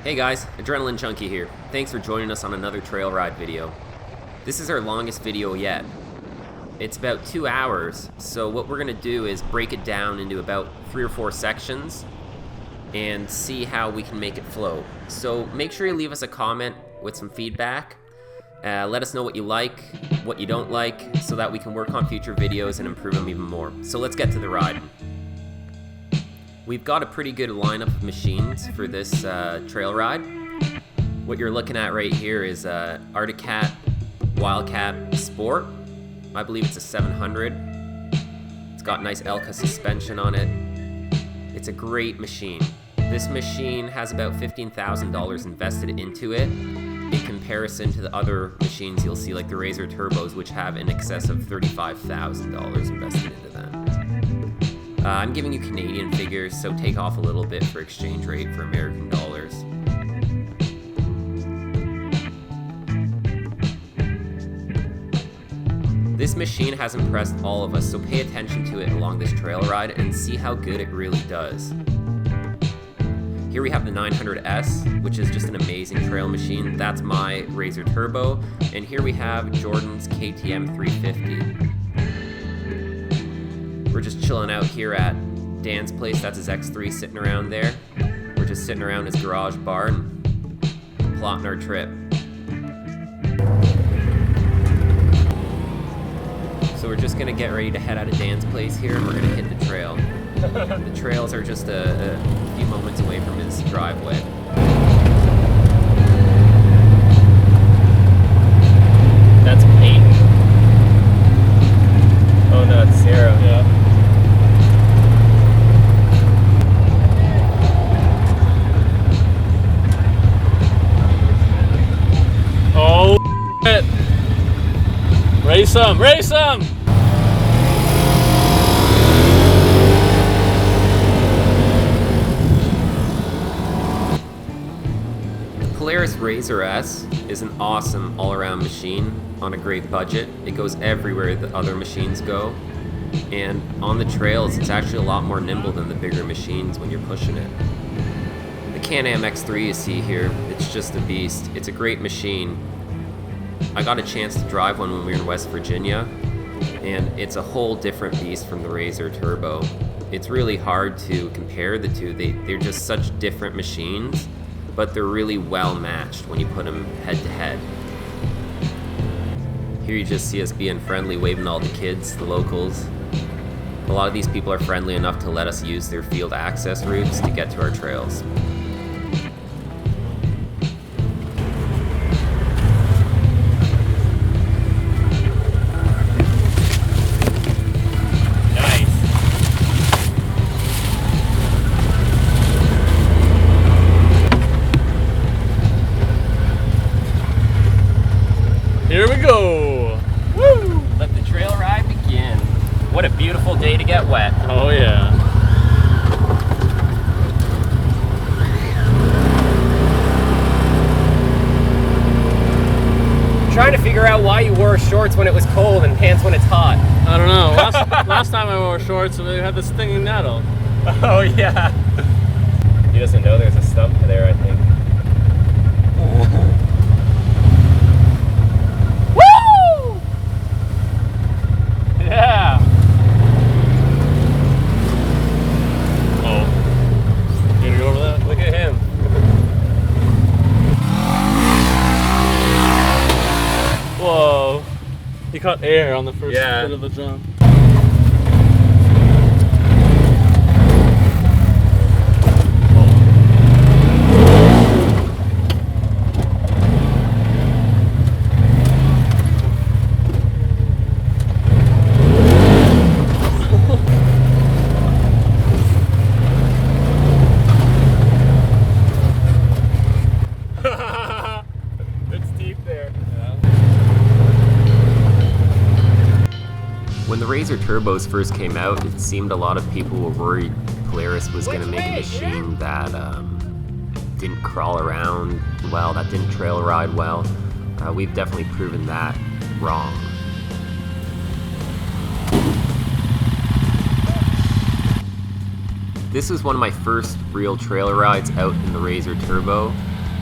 Hey guys, Adrenaline Junkie here. Thanks for joining us on another trail ride video. This is our longest video yet. It's about 2 hours, so what we're gonna do is break it down into about 3 or 4 sections and see how we can make it flow. So make sure you leave us a comment with some feedback. Let us know what you like, what you don't like, so that we can work on future videos and improve them even more. So let's get to the ride. We've got a pretty good lineup of machines for this trail ride. What you're looking at right here is Wildcat Sport. I believe it's a 700. It's got nice Elka suspension on it. It's a great machine. This machine has about $15,000 invested into it in comparison to the other machines you'll see, like the RZR Turbos, which have in excess of $35,000 invested into them. I'm giving you Canadian figures, so take off a little bit for exchange rate for American dollars. This machine has impressed all of us, so pay attention to it along this trail ride and see how good it really does. Here we have the 900S, which is just an amazing trail machine. That's my RZR Turbo. And here we have Jordan's KTM 350. We're just chilling out here at Dan's place. That's his X3 sitting around there. We're just sitting around his garage bar and plotting our trip. So we're just gonna get ready to head out of Dan's place here, and we're gonna hit the trail. The trails are just a few moments away from his driveway. That's 8. Oh no, it's 0. Yeah. Oh, shit. Race him! Race him! The Polaris RZR S is an awesome all-around machine on a great budget. It goes everywhere the other machines go. And on the trails, it's actually a lot more nimble than the bigger machines when you're pushing it. The Can-Am X3 you see here, it's just a beast. It's a great machine. I got a chance to drive one when we were in West Virginia, and it's a whole different beast from the RZR Turbo. It's really hard to compare the two. They're just such different machines, but they're really well matched when you put them head to head. Here you just see us being friendly, waving all the kids, the locals. A lot of these people are friendly enough to let us use their field access routes to get to our trails. Here we go! Woo! Let the trail ride begin. What a beautiful day to get wet. Oh yeah. Trying to figure out why you wore shorts when it was cold and pants when it's hot. I don't know. Last time I wore shorts, we had this stinging nettle. Oh yeah. He doesn't know there's a stump there, I think. Woo! Yeah. Oh. You gonna go over that? Look at him. Whoa. He caught air on the first Yeah. bit of the jump. It's deep there. Yeah. When the RZR Turbos first came out, it seemed a lot of people were worried Polaris was going to make a machine that didn't crawl around well, that didn't trail ride well. We've definitely proven that wrong. This was one of my first real trail rides out in the RZR Turbo.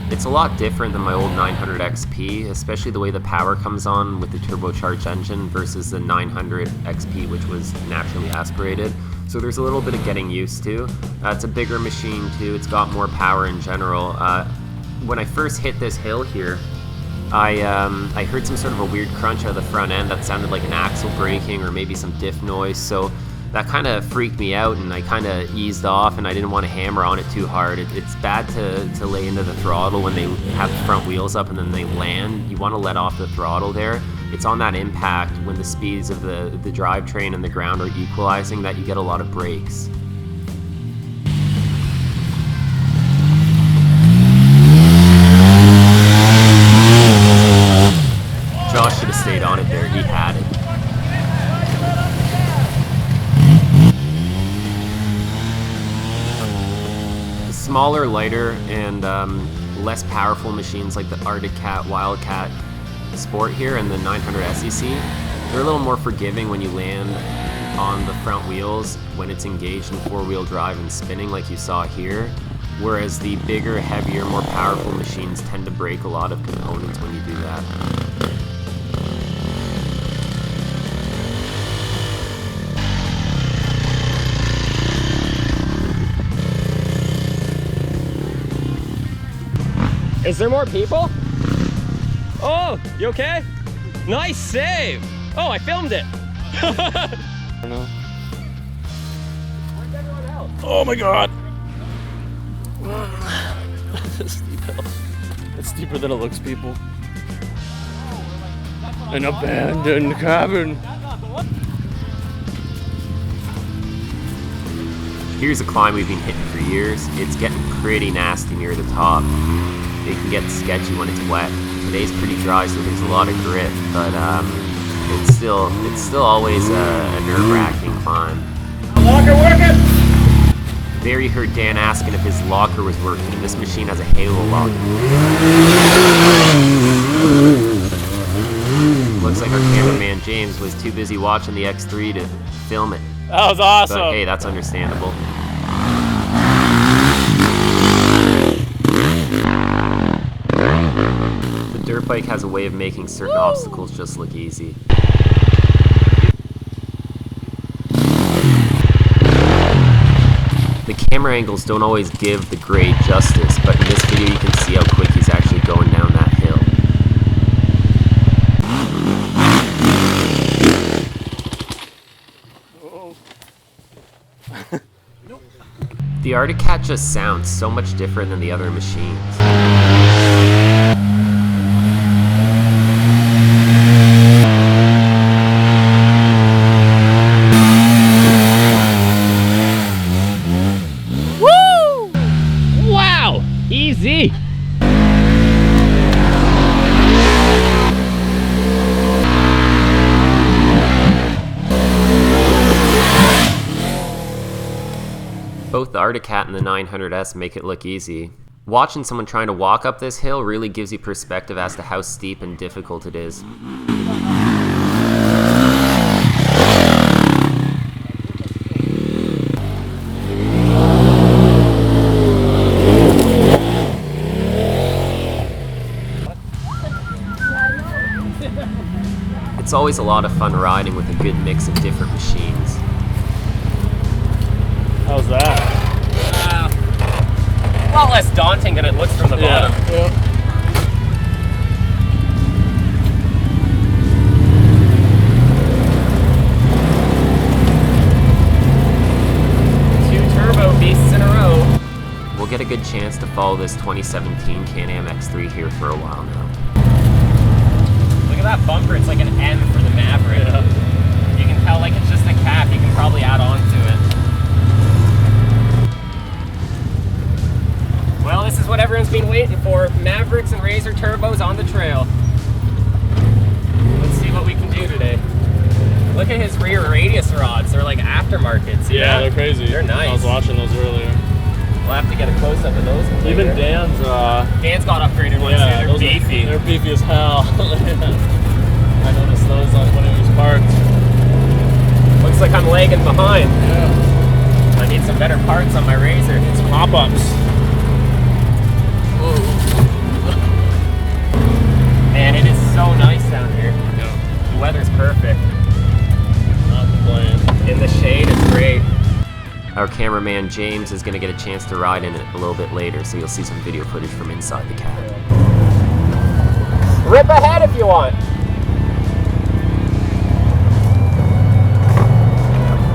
It's a lot different than my old 900 XP, especially the way the power comes on with the turbocharged engine versus the 900 XP, which was naturally aspirated. So there's a little bit of getting used to. It's a bigger machine too, it's got more power in general. When I first hit this hill here, I heard some sort of a weird crunch out of the front end that sounded like an axle braking or maybe some diff noise, so that kind of freaked me out and I kind of eased off, and I didn't want to hammer on it too hard. It's bad to lay into the throttle when they have the front wheels up and then they land. You want to let off the throttle there. It's on that impact when the speeds of the drivetrain and the ground are equalizing that you get a lot of brakes. Josh should have stayed on it there, he had it. Smaller, lighter, and less powerful machines like the Cat, Wildcat Sport here and the 900 SEC, they're a little more forgiving when you land on the front wheels when it's engaged in four-wheel drive and spinning like you saw here, whereas the bigger, heavier, more powerful machines tend to break a lot of components when you do that. Is there more people? Oh, you okay? Nice save! Oh, I filmed it! I don't know. Where's everyone else? Oh my god! That's steep hill. It's steeper than it looks, people. An abandoned cabin. Here's a climb we've been hitting for years. It's getting pretty nasty near the top. It can get sketchy when it's wet. Today's pretty dry, so there's a lot of grit, but it's still always a nerve-wracking climb. Locker working! There you heard Dan asking if his locker was working, and this machine has a Halo locker. Looks like our cameraman James was too busy watching the X3 to film it. That was awesome! But hey, that's understandable. The dirt bike has a way of making certain obstacles just look easy. The camera angles don't always give the grade justice, but in this video you can see how quick he's actually going down that hill. The Cat just sounds so much different than the other machines. Woo! Wow! Easy! Both the Cat and the 900S make it look easy. Watching someone trying to walk up this hill really gives you perspective as to how steep and difficult it is. It's always a lot of fun riding with a good mix of different machines. How's that? A lot less daunting than it looks from the bottom. Yeah. Two turbo beasts in a row. We'll get a good chance to follow this 2017 Can-Am X3 here for a while now. Look at that bumper, it's like an M for the Maverick. Yeah. You can tell like it's just a cap, you can probably add on to it. Well, this is what everyone's been waiting for. Mavericks and RZR turbos on the trail. Let's see what we can do today. Look at his rear radius rods. They're like aftermarkets. Yeah, they're crazy. They're nice. I was watching those earlier. We'll have to get a close-up of those. Even Dan's got upgraded ones. yeah, They're beefy. They're beefy as hell. I noticed those on when it was parked. Looks like I'm lagging behind. Yeah. I I need some better parts on my Razor. It's pop-ups. Man, it is so nice down here. Yeah. The weather's perfect. Not complaining. In the shade, it's great. Our cameraman James is going to get a chance to ride in it a little bit later, so you'll see some video footage from inside the cab. Rip ahead if you want.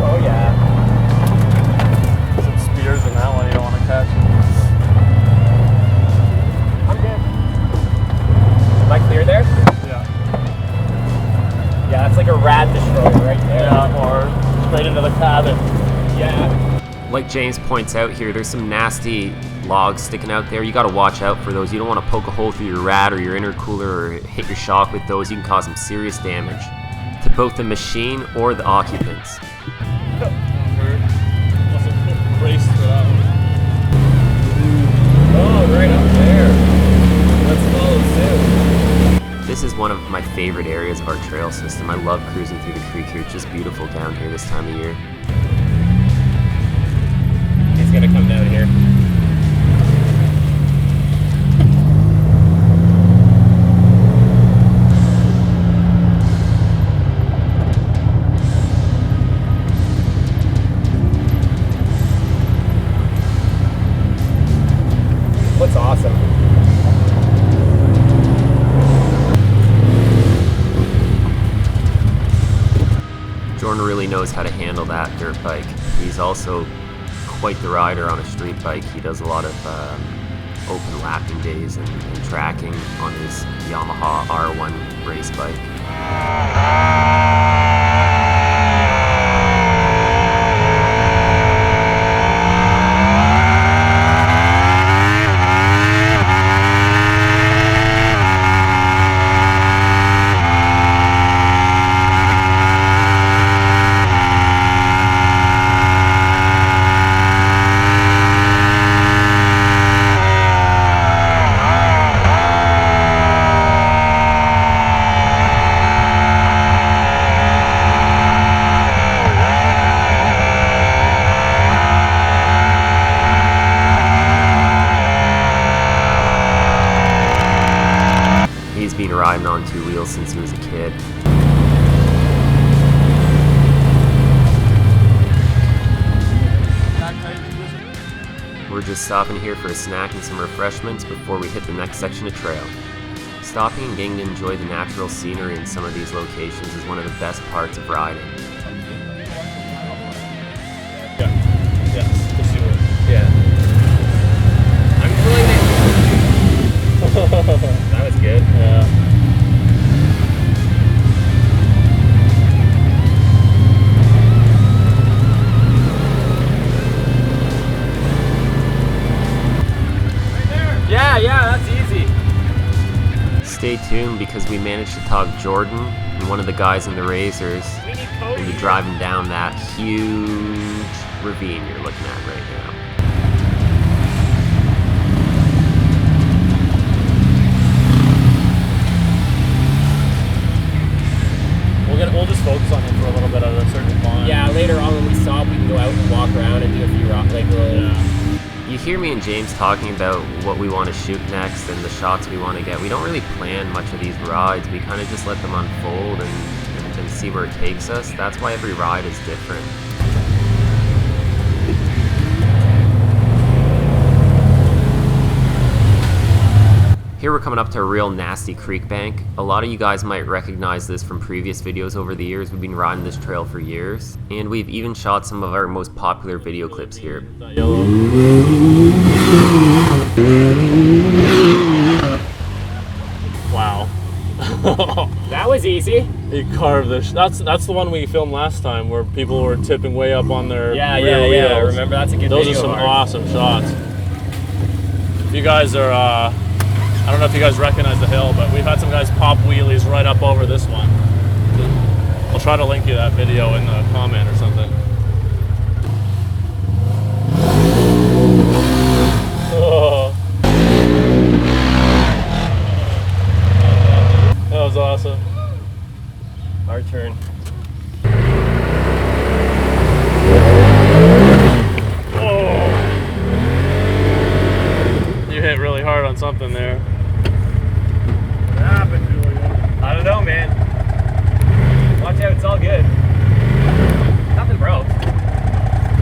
Oh yeah. Some spears in that one you don't want to catch. I'm good. Am I clear there? Yeah. Yeah, that's like a rad destroyer right there. Yeah, or straight into the cabin. Yeah. Like James points out here, there's some nasty logs sticking out there. You gotta watch out for those. You don't want to poke a hole through your rad or your intercooler or hit your shock with those. You can cause some serious damage to both the machine or the occupants. Race for that one. Oh, right up there. Let's follow suit. This is one of my favorite areas of our trail system. I love cruising through the creek here. It's just beautiful down here this time of year. He's gonna come down here. Looks awesome. Jordan really knows how to handle that dirt bike. He's also quite the rider on a street bike. He does a lot of open lapping days and tracking on his Yamaha R1 race bike. Been riding on two wheels since he was a kid. We're just stopping here for a snack and some refreshments before we hit the next section of trail. Stopping and getting to enjoy the natural scenery in some of these locations is one of the best parts of riding. Yeah. Yes, for sure. Yeah. That was good. Yeah. Yeah, that's easy. Stay tuned because we managed to talk Jordan and one of the guys in the Razors into driving down that huge ravine you're looking at right now. We'll just focus on him for a little bit at a certain point. Yeah, later on when we stop, we can go out and walk around and do a few You hear me and James talking about what we want to shoot next and the shots we want to get. We don't really plan much of these rides. We kind of just let them unfold and see where it takes us. That's why every ride is different. Here we're coming up to a real nasty creek bank. A lot of you guys might recognize this from previous videos over the years. We've been riding this trail for years, and we've even shot some of our most popular video clips here. That yellow. Wow. That was easy. He carved this. That's the one we filmed last time where people were tipping way up on their rear wheels. Yeah. Remember, that's a good Those video. are some awesome shots. If you guys are, I don't know if you guys recognize the hill, but we've had some guys pop wheelies right up over this one. I'll try to link you that video in the comment or something. Oh. That was awesome. Our turn. in there. What happened to you? I don't know, man. Watch out, it's all good. Nothing broke.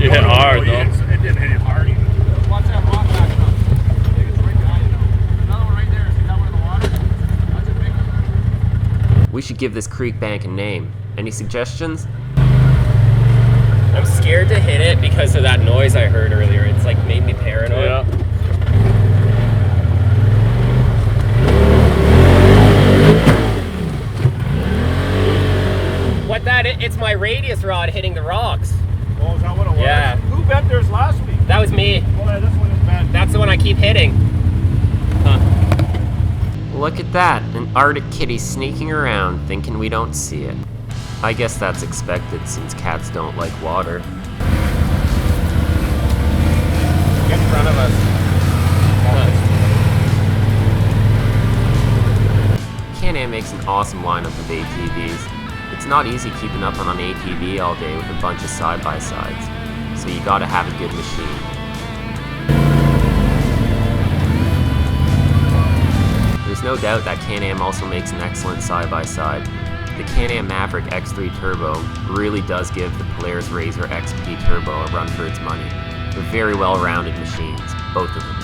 You hit hard though. It didn't hit you hard either. Watch that rock back up. I think it's right behind you now. Another one right there. See that one in the water? That's a big one. We should give this creek bank a name. Any suggestions? I'm scared to hit it because of that noise I heard earlier. It's like made me paranoid. Yeah. What that? It's my radius rod hitting the rocks. Oh, is that what it was? Yeah. Who bent theirs last week? That was me. Oh, yeah, this one is bent. That's the one I keep hitting. Look at that, an Arctic kitty sneaking around thinking we don't see it. I guess that's expected since cats don't like water. Get in front of us. Can-Am makes an awesome lineup of ATVs. It's not easy keeping up on an ATV all day with a bunch of side-by-sides, so you gotta have a good machine. There's no doubt that Can-Am also makes an excellent side-by-side. The Can-Am Maverick X3 Turbo really does give the Polaris RZR XP Turbo a run for its money. They're very well-rounded machines, both of them.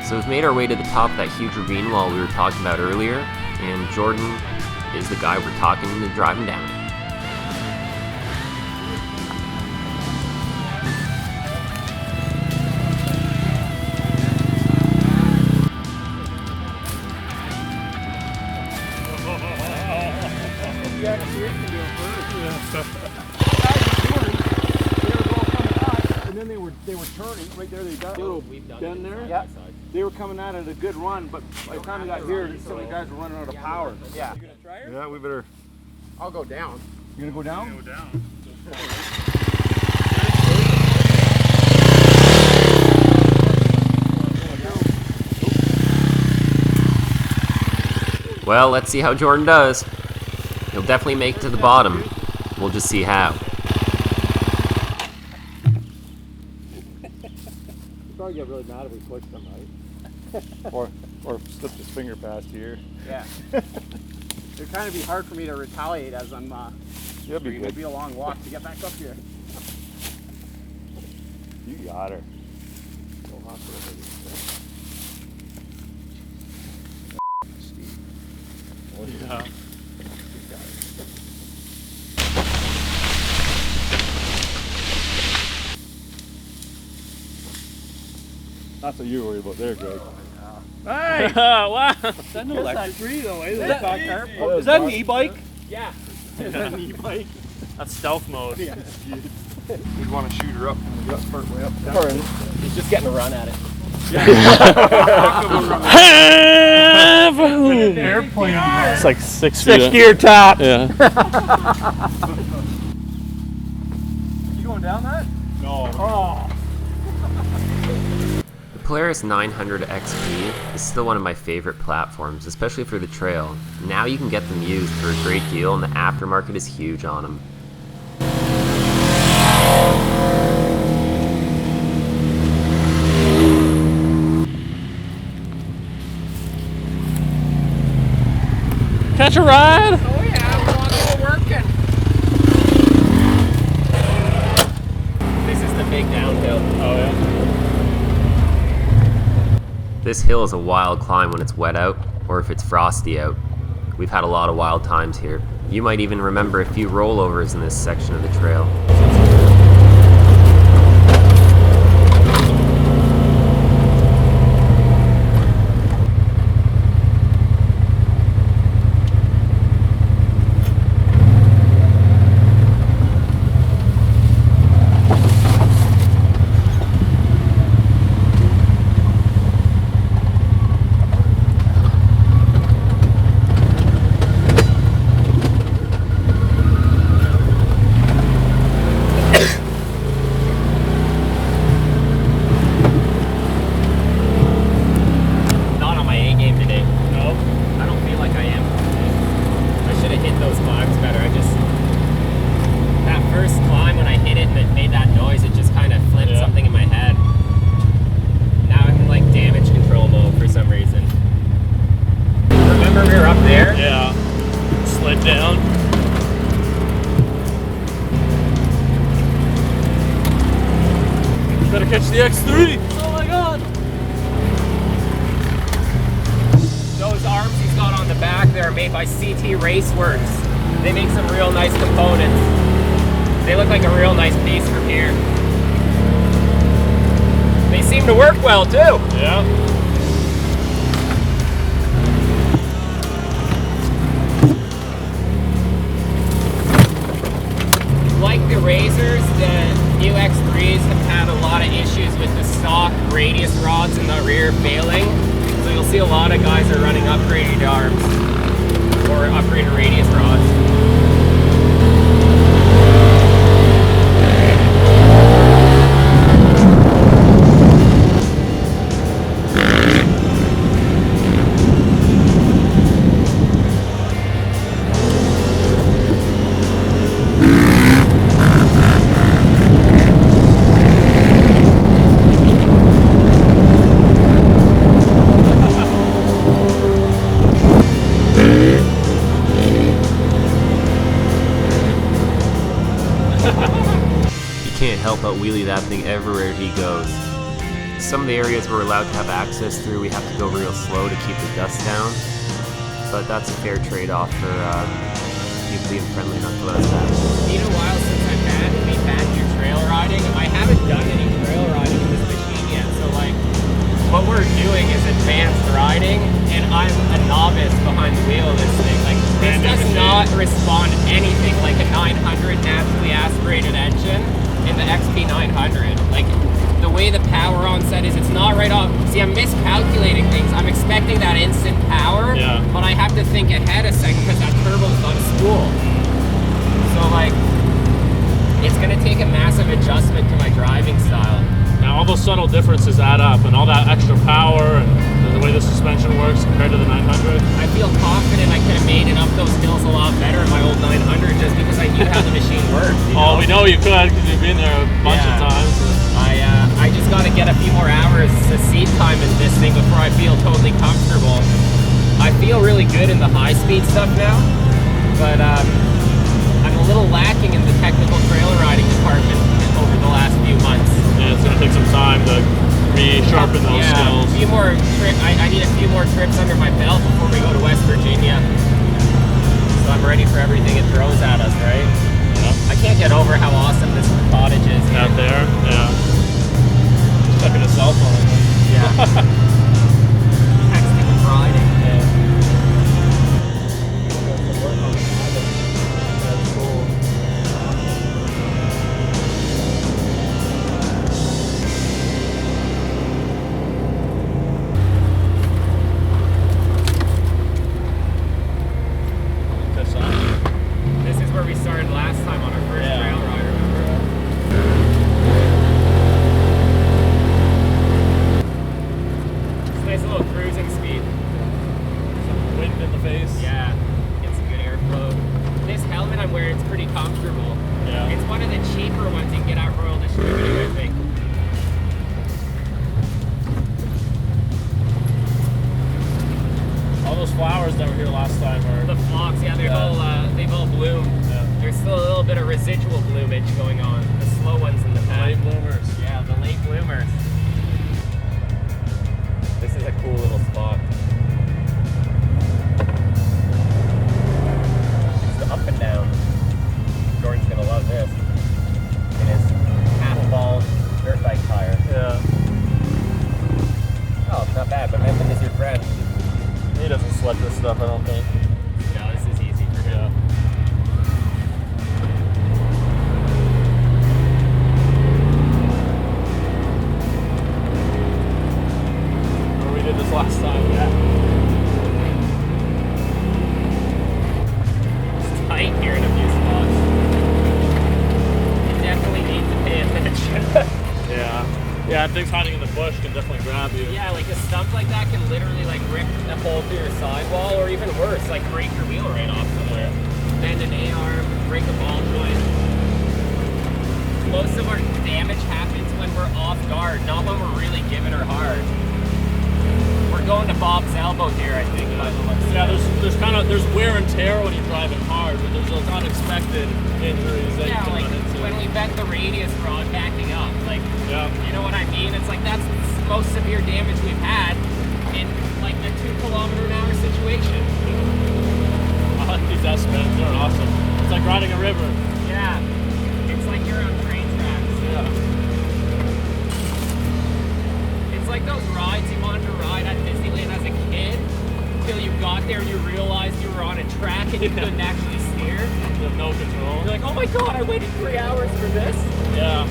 So we've made our way to the top of that huge ravine wall we were talking about earlier, and Jordan is the guy we're talking to driving down. They were turning right there. They got a little bend there. Yeah. They were coming out at a good run, but by the time we got here, some of the guys were running out of power. Yeah. You gonna try it? Yeah, we better. I'll go down. You gonna go down? Go down. Well, let's see how Jordan does. He'll definitely make it to the bottom. We'll just see how. Probably get really mad if we push them, right? or slip his finger past here. Yeah. It'd kind of be hard for me to retaliate as I'm You'll be it'd good. be a long walk to get back up here. You got her. Oh, yeah. That's what you worry about there, Greg. Hey! Wow. Is that an electric? Is Is that an e-bike? Yeah. Is that an e-bike? That's stealth mode. Yeah. We'd want to shoot her up from the gut part way up. He's just getting a run at it. Airplane. It's like 6 feet. 6 gear top. Yeah. You going down that? No. Oh. The Polaris 900 XP is still one of my favorite platforms, especially for the trail. Now you can get them used for a great deal, and the aftermarket is huge on them. Catch a ride. Oh yeah, we want to go working. This is the big downhill. Oh yeah. This hill is a wild climb when it's wet out, or if it's frosty out. We've had a lot of wild times here. You might even remember a few rollovers in this section of the trail. Catch the X3! Oh my god! Those arms he's got on the back there are made by CT Raceworks. They make some real nice components. They look like a real nice piece from here. They seem to work well too. Yeah. Like the Razors, the new X3s have had a lot of issues with the stock radius rods in the rear failing. So you'll see a lot of guys are running upgraded arms or upgraded radius rods. Help out wheelie that thing everywhere he goes. Some of the areas we're allowed to have access through, we have to go real slow to keep the dust down, but that's a fair trade-off for people being friendly enough to let us pass. It's been a while since I've been back here trail riding. I haven't done any trail riding in this machine yet, so like what we're doing is advanced riding, and I'm a novice behind the wheel of this thing. Like this does not respond to anything like a 900 naturally aspirated engine in the XP 900. Like the way the power onset is, it's not right off. See, I'm miscalculating things. I'm expecting that instant power, but I have to think ahead a second because that turbo's on a spool. So like, it's gonna take a massive adjustment to my driving style. Now all those subtle differences add up, and all that extra power and the way the suspension works compared to the 900. I feel confident I could have made it up those hills a lot better in my old 900 just because I knew how the machine worked. Oh, we know you could because you've been there a bunch of times. I just got to get a few more hours of seat time in this thing before I feel totally comfortable. I feel really good in the high-speed stuff now, but I'm a little lacking in the technical trail riding department over the last few months. Yeah, it's going to take some time to re-sharpen those skills. A few more I need a few more trips under my belt before we go to West Virginia. So I'm ready for everything it throws at us, right? Yeah. I can't get over how awesome this cottage is here. Out there, yeah. Stuck in a cell phone. Yeah. Texting and riding. Yeah. That's cool. This is where we started last time on our first trail ride, remember? It's a nice little cruising speed. Some wind in the face. Yeah, get some good airflow. This helmet I'm wearing is pretty comfortable. Yeah. It's one of the cheaper ones you can get at Royal Distributing, I think. All those flowers that were here last time are... The phlox, yeah, they've all bloomed. Yeah. There's still a little bit of residual bloomage going on. The slow ones in the pack. Late bloomers. Yeah, the late bloomers. This is a cool little spot. things hiding in the bush can definitely grab you. Yeah, like a stump like that can literally like rip a hole through your sidewall, or even worse, like break your wheel right off somewhere. Bend an A-arm, break a ball joint. Most of our damage happens when we're off guard, not when we're really giving her hard. We're going to Bob's elbow here, I think. Yeah, there's wear and tear when you're driving hard, but there's those unexpected injuries that you can like run into. when we bent the radius rod backing up, like, yeah. You know what I mean? It's like that's the most severe damage we've had in like a 2 km/h situation. I like these S-bends, they're awesome. It's like riding a river. Yeah, it's like you're on train tracks. Yeah. It's like those rides you wanted to ride at Disneyland as a kid, until you got there and you realized you were on a track and you couldn't actually steer. You have no control. You're like, oh my god, I waited 3 hours for this. Yeah.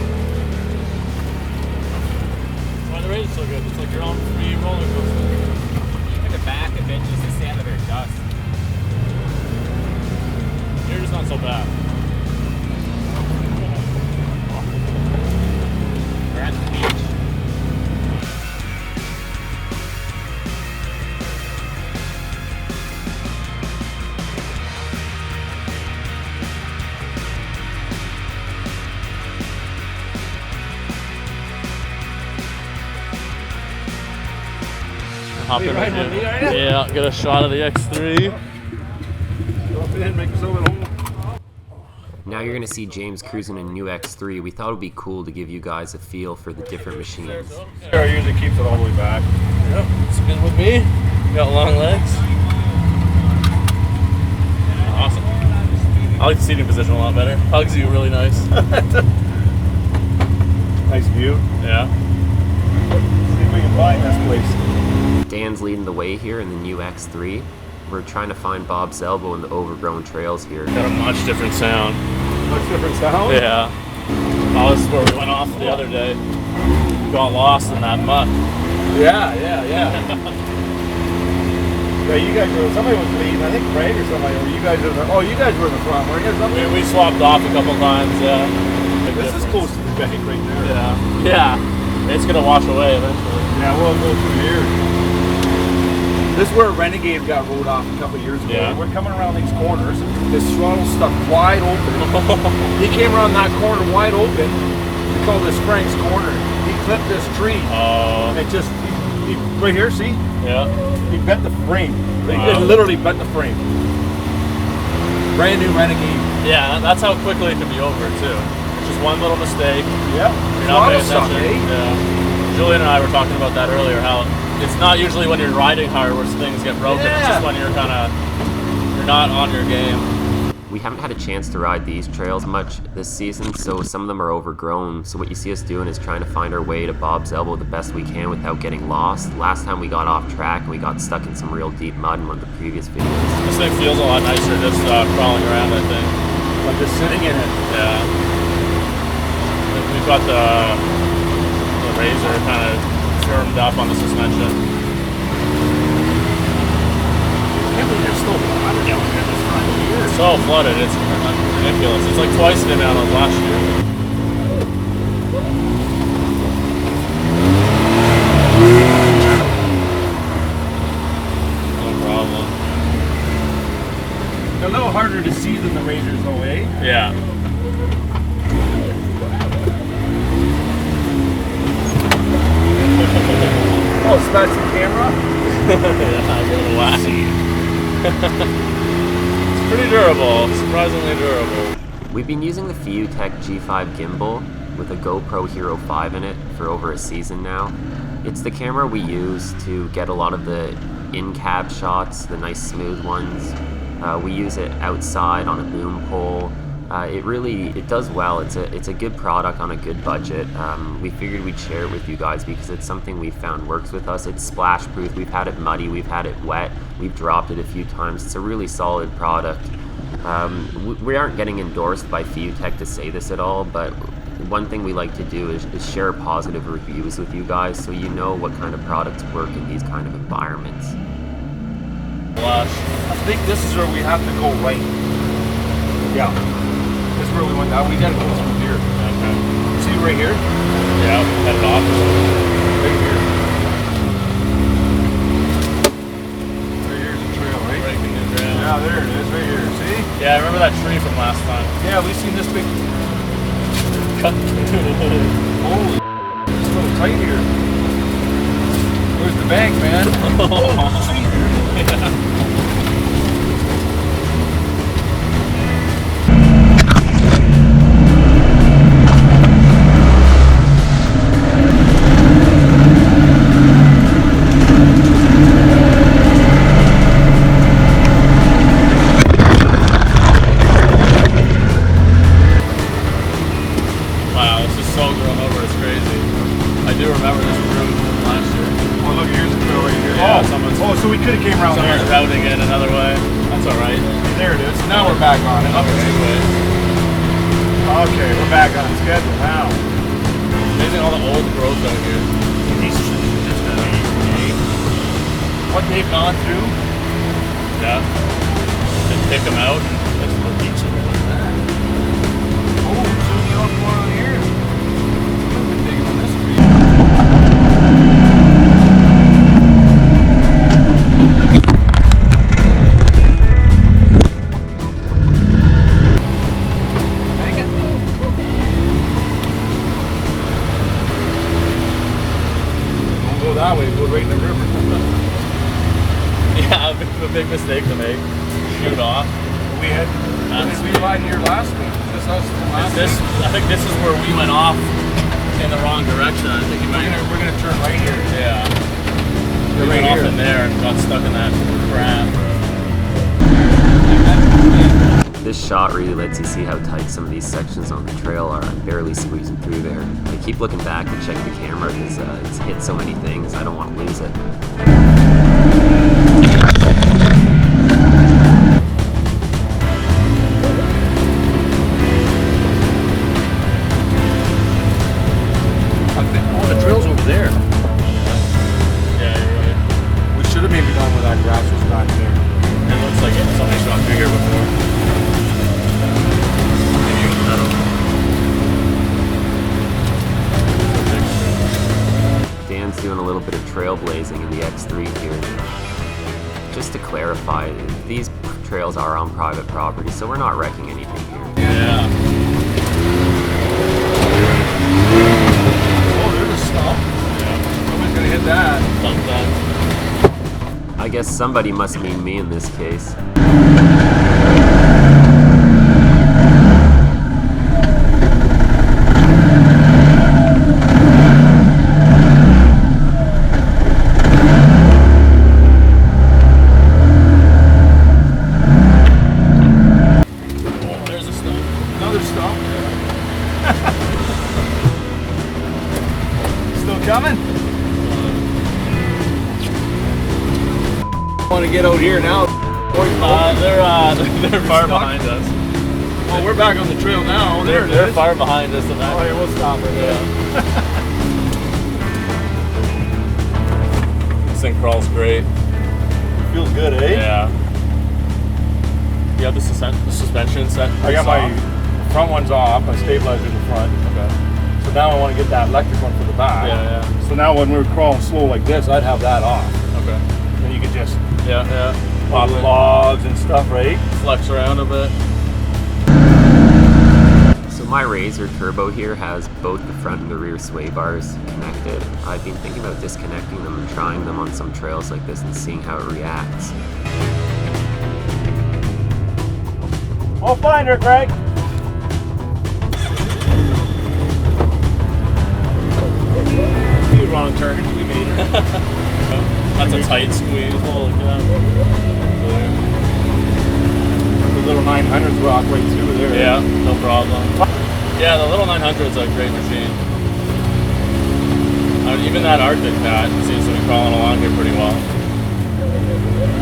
That's why the race is so good. It's like your own free roller coaster. Even the back of it just to stay out of their dust. Yours is not so bad. We're at the beach. Hop in with you. Yeah, get a shot of the X3. Now you're gonna see James cruising a new X3. We thought it would be cool to give you guys a feel for the different machines. Sarah usually keeps it all the way back. Yep, it's good with me. Got long legs. Awesome. I like the seating position a lot better. Hugs you really nice. Nice view. Yeah. See if we can find this place. Dan's leading the way here in the new X3. We're trying to find Bob's elbow in the overgrown trails here. Got a much different sound. Much different sound? Yeah. That was where we went off the other day. Got lost in that muck. Yeah. Yeah, you guys were, somebody was leading, I think Craig or somebody, or you guys were, you guys were in the front, weren't you? Something? We swapped off a couple times, yeah. This is close to the bank right there. Yeah. Yeah. It's gonna wash away eventually. Yeah, we'll go through here. This is where Renegade got rode off a couple years ago. Yeah. We're coming around these corners. This throttle stuck wide open. He came around that corner wide open. We call this Frank's corner. He clipped this tree. Oh. It just, he right here, see? Yeah. He bent the frame. Wow. It literally bent the frame. Brand new Renegade. Yeah, that's how quickly it can be over too. Just one little mistake. Yep. You're not paying Throttle attention. suck, eh? Yeah. Julian and I were talking about that earlier, how it's not usually when you're riding hard where things get broken. Yeah. It's just when you're not on your game. We haven't had a chance to ride these trails much this season, so some of them are overgrown. So what you see us doing is trying to find our way to Bob's elbow the best we can without getting lost. Last time we got off track and we got stuck in some real deep mud in one of the previous videos. This thing feels a lot nicer just crawling around, I think. Like just sitting in it. Yeah. We've got the razor kind of firmed up on the suspension. There's still water down there this time of year. It's so flooded, it's ridiculous. It's like twice the amount of last year. No problem. They're a little harder to see than the razors though, eh? Yeah. Oh, so that's the camera? Yeah, a little wacky. It's pretty durable, surprisingly durable. We've been using the Feiyutech G5 Gimbal with a GoPro Hero 5 in it for over a season now. It's the camera we use to get a lot of the in-cab shots, the nice smooth ones. We use it outside on a boom pole. It does well. It's a good product on a good budget. We figured we'd share it with you guys because it's something we found works with us. It's splash proof. We've had it muddy, we've had it wet, we've dropped it a few times. It's a really solid product. We aren't getting endorsed by Feiyutech to say this at all, but one thing we like to do is share positive reviews with you guys so you know what kind of products work in these kind of environments. Flush. I think this is where we have to go right. Yeah. This is where we went. Now we gotta go through here. Okay. See right here? Yeah, we headed off. Right here. Right here's the trail, right? Breaking new ground. Yeah, there it is, right here. See? Yeah, I remember that tree from last time. Yeah, we've seen this big. Cut. Holy, it's so tight here. Where's the bank, man? Oh, Yeah. So we could have came around Someone's there. routing in another way. That's all right. There it is. Now we're back on it. Okay, we're back on schedule now. Amazing all the old growth out here. These trees are just amazing. What they've gone through. Yeah. And pick them out. Let's look each of them like that. Oh, zoom you up more on here. I've been digging on this tree. That way, go right in the river. Yeah, a big mistake to make. Shoot off. We had we ride here last week. This us last This, week. I think this is where we went off in the wrong direction. I think you might. We're gonna turn right here. Yeah. We Right went off here. in there and got stuck in that crap. This shot really lets you see how tight some of these sections on the trail are. I'm barely squeezing through there. I keep looking back to check the camera because it's hit so many things, I don't want to lose it. Oh, the trail's over there. Yeah, you're right. We should have maybe gone where that grass was back there. It looks like somebody shot through here before. Dan's doing a little bit of trailblazing in the X3 here. Just to clarify, these trails are on private property, so we're not wrecking anything here. Yeah. Oh, there's a stump. Yeah. Somebody's gonna hit that. Sometimes. I guess somebody must mean me in this case. Coming? Want to get out here now? They're far behind us. Well, we're back on the trail now. There it They're is. far behind us. And Oh, yeah, we'll stop right there. This thing crawls great. Feels good, eh? Yeah. You have the suspension set? I got my off? front one's off. My stabilizer in the front. Okay. So now I want to get that electric one for the back. Yeah, yeah. So now when we're crawling slow like this, I'd have that off. Okay. Then you could just Yeah. pop logs and stuff, right? Flex around a bit. So my Razor Turbo here has both the front and the rear sway bars connected. I've been thinking about disconnecting them and trying them on some trails like this and seeing how it reacts. I'll find her, Craig. Wrong turn. We made it. That's a tight squeeze. Holy cow. The little 900s rock right through there. Yeah, no problem. Yeah, the little 900's a great machine. Even that Arctic Cat seems to be crawling along here pretty well.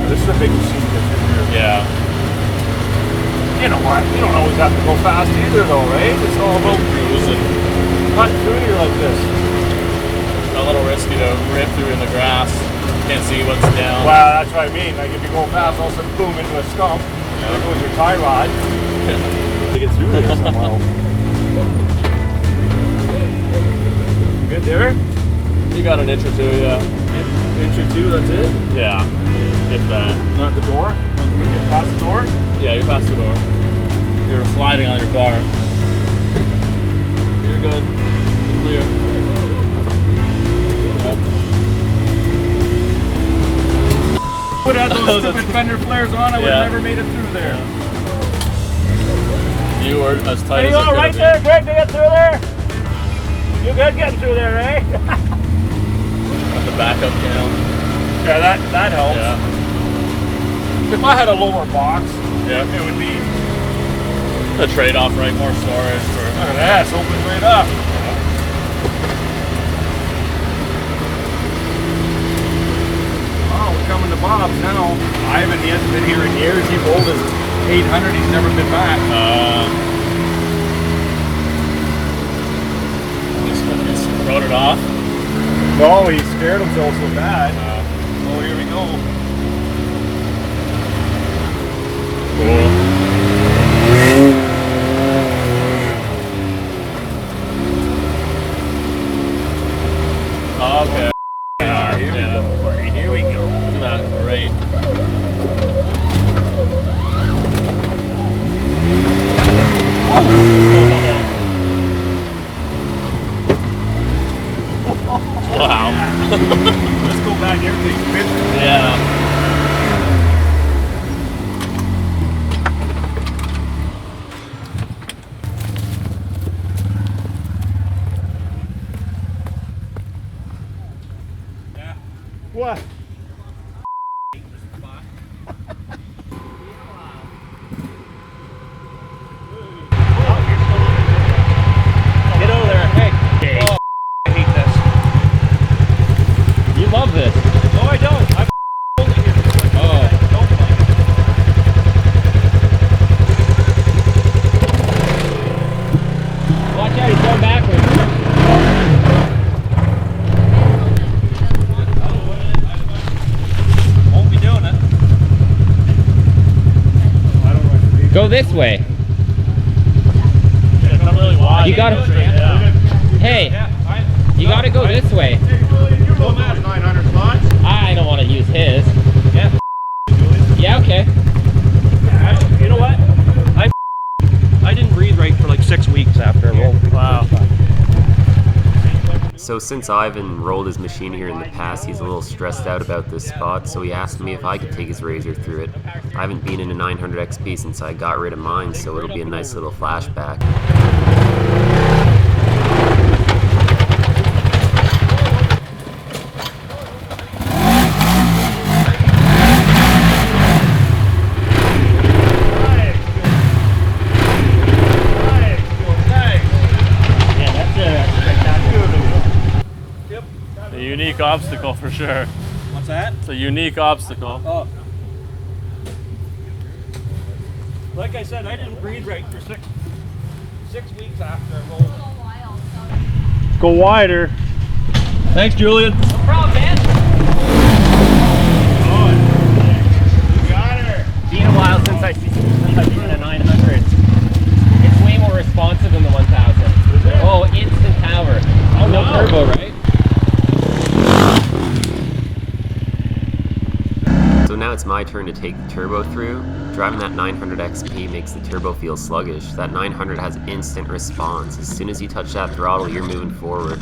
This is a big machine to get in here. Yeah. You know what? You don't always have to go fast either, though, right? It's all about Cruising. cutting through here like this. A little risky to rip through in the grass. Can't see what's down. Well, that's what I mean. Like if you go fast, all of a sudden boom into a stump. There goes your tie rod. To get through there somehow. Right there? You got an inch or two, yeah. Inch or two, that's it? Yeah, if that. Not the door? Get past the door? Yeah, you're past the door. You're sliding on your bar. You're good. Clear. Would have those stupid fender flares on, I would have never made it through there. You were as tight There as you it go, could right have there, Greg, to get through there. You good getting through there, eh? been. Got the backup channel. Yeah, that helps. Yeah. If I had a lower box, Yeah. it would be. The trade-off, right? More storage for. Look at that, it's open right up. Oh, we're coming to Bob's now. Ivan, he hasn't been here in years. He rolled his 800, he's never been back. Just wrote it off. No, he scared himself so bad. Oh, here we go. Cool. Okay. Here we go. Isn't that great? Wow. Let's go back, everything's fit. Yeah. What? Get over there, hey. Oh, I hate this. You love this. No, I don't. I'm holding it. Oh. Don't watch out, he's going backwards. Won't be doing it. Go this way. It's not really wide. You gotta. Hey, you gotta go this way. I don't want to use his. Yeah. Yeah. Okay. You know what? I didn't breathe right for like 6 weeks after a roll. Wow. So since Ivan rolled his machine here in the past, he's a little stressed out about this spot, so he asked me if I could take his razor through it. I haven't been in a 900 XP since I got rid of mine, so it'll be a nice little flashback. A unique obstacle for sure. What's that? It's a unique obstacle. Oh. Like I said, I didn't breathe right for six weeks after I rolled. Go wider. Thanks, Julian. No problem, man. You got her. It's been a while since I've seen a 900. It's way more responsive than the 1000. Oh, instant power. Oh, no turbo, right? So now it's my turn to take the turbo through. Driving that 900 XP makes the turbo feel sluggish. That 900 has instant response. As soon as you touch that throttle, you're moving forward.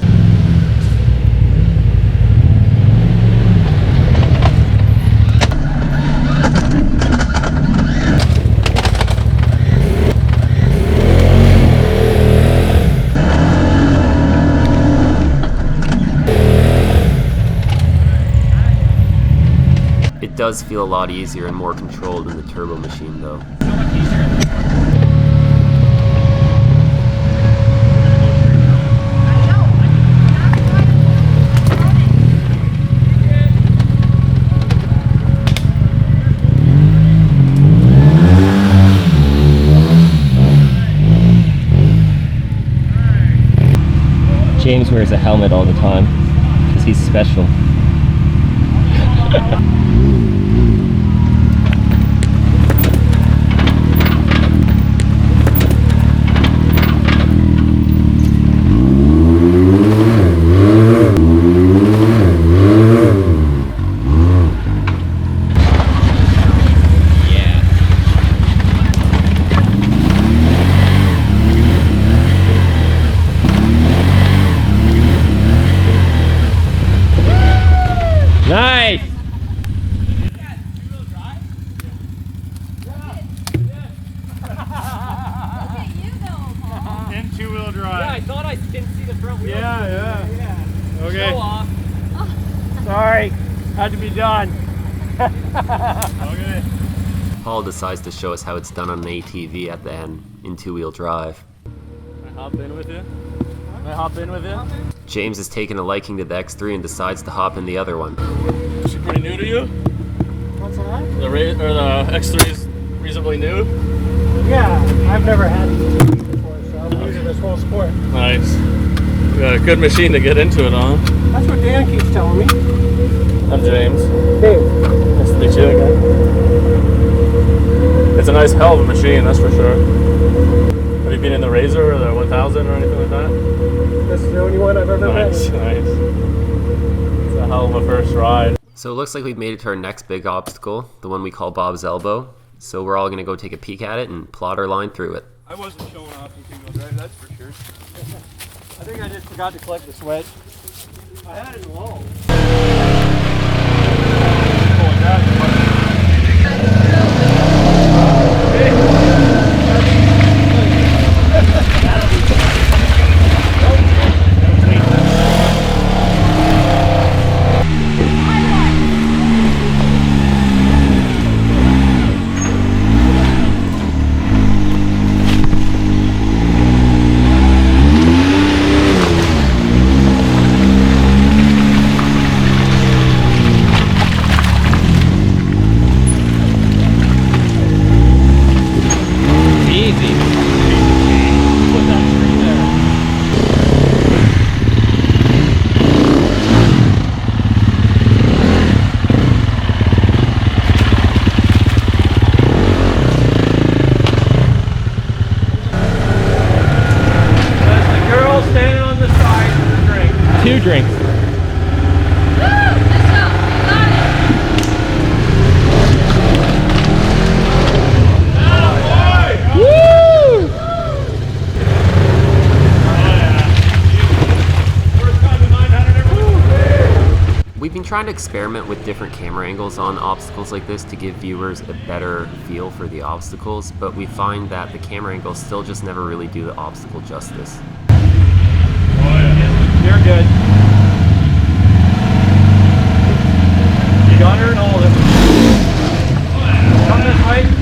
It does feel a lot easier and more controlled than the turbo machine though. James wears a helmet all the time because he's special. two-wheel drive. Yeah, I thought I didn't see the front wheel. Yeah. Okay. Show off. Sorry, had to be done. Okay. Paul decides to show us how it's done on an ATV at the end in two-wheel drive. Can I hop in with you? Can I hop in with you? James has taken a liking to the X3 and decides to hop in the other one. Is she pretty new to you? What's that? The X3 is reasonably new? Yeah, I've never had it before, so I'm new to this whole sport. Nice. You got a good machine to get into it on. That's what Dan keeps telling me. I'm James. Dave. Nice to meet you again. It's a nice hell of a machine, that's for sure. Have you been in the Razor or the 1000 or anything like that? This is the only one I've ever Nice. It's a hell of a first ride. So it looks like we've made it to our next big obstacle, the one we call Bob's Elbow. So we're all gonna go take a peek at it and plot our line through it. I wasn't showing off in two-wheel drive, that's for sure. I think I just forgot to click the switch. I had it low. Two drinks. We've been trying to experiment with different camera angles on obstacles like this to give viewers a better feel for the obstacles, but we find that the camera angles still just never really do the obstacle justice. You're good. You got her and hold it. Come this way.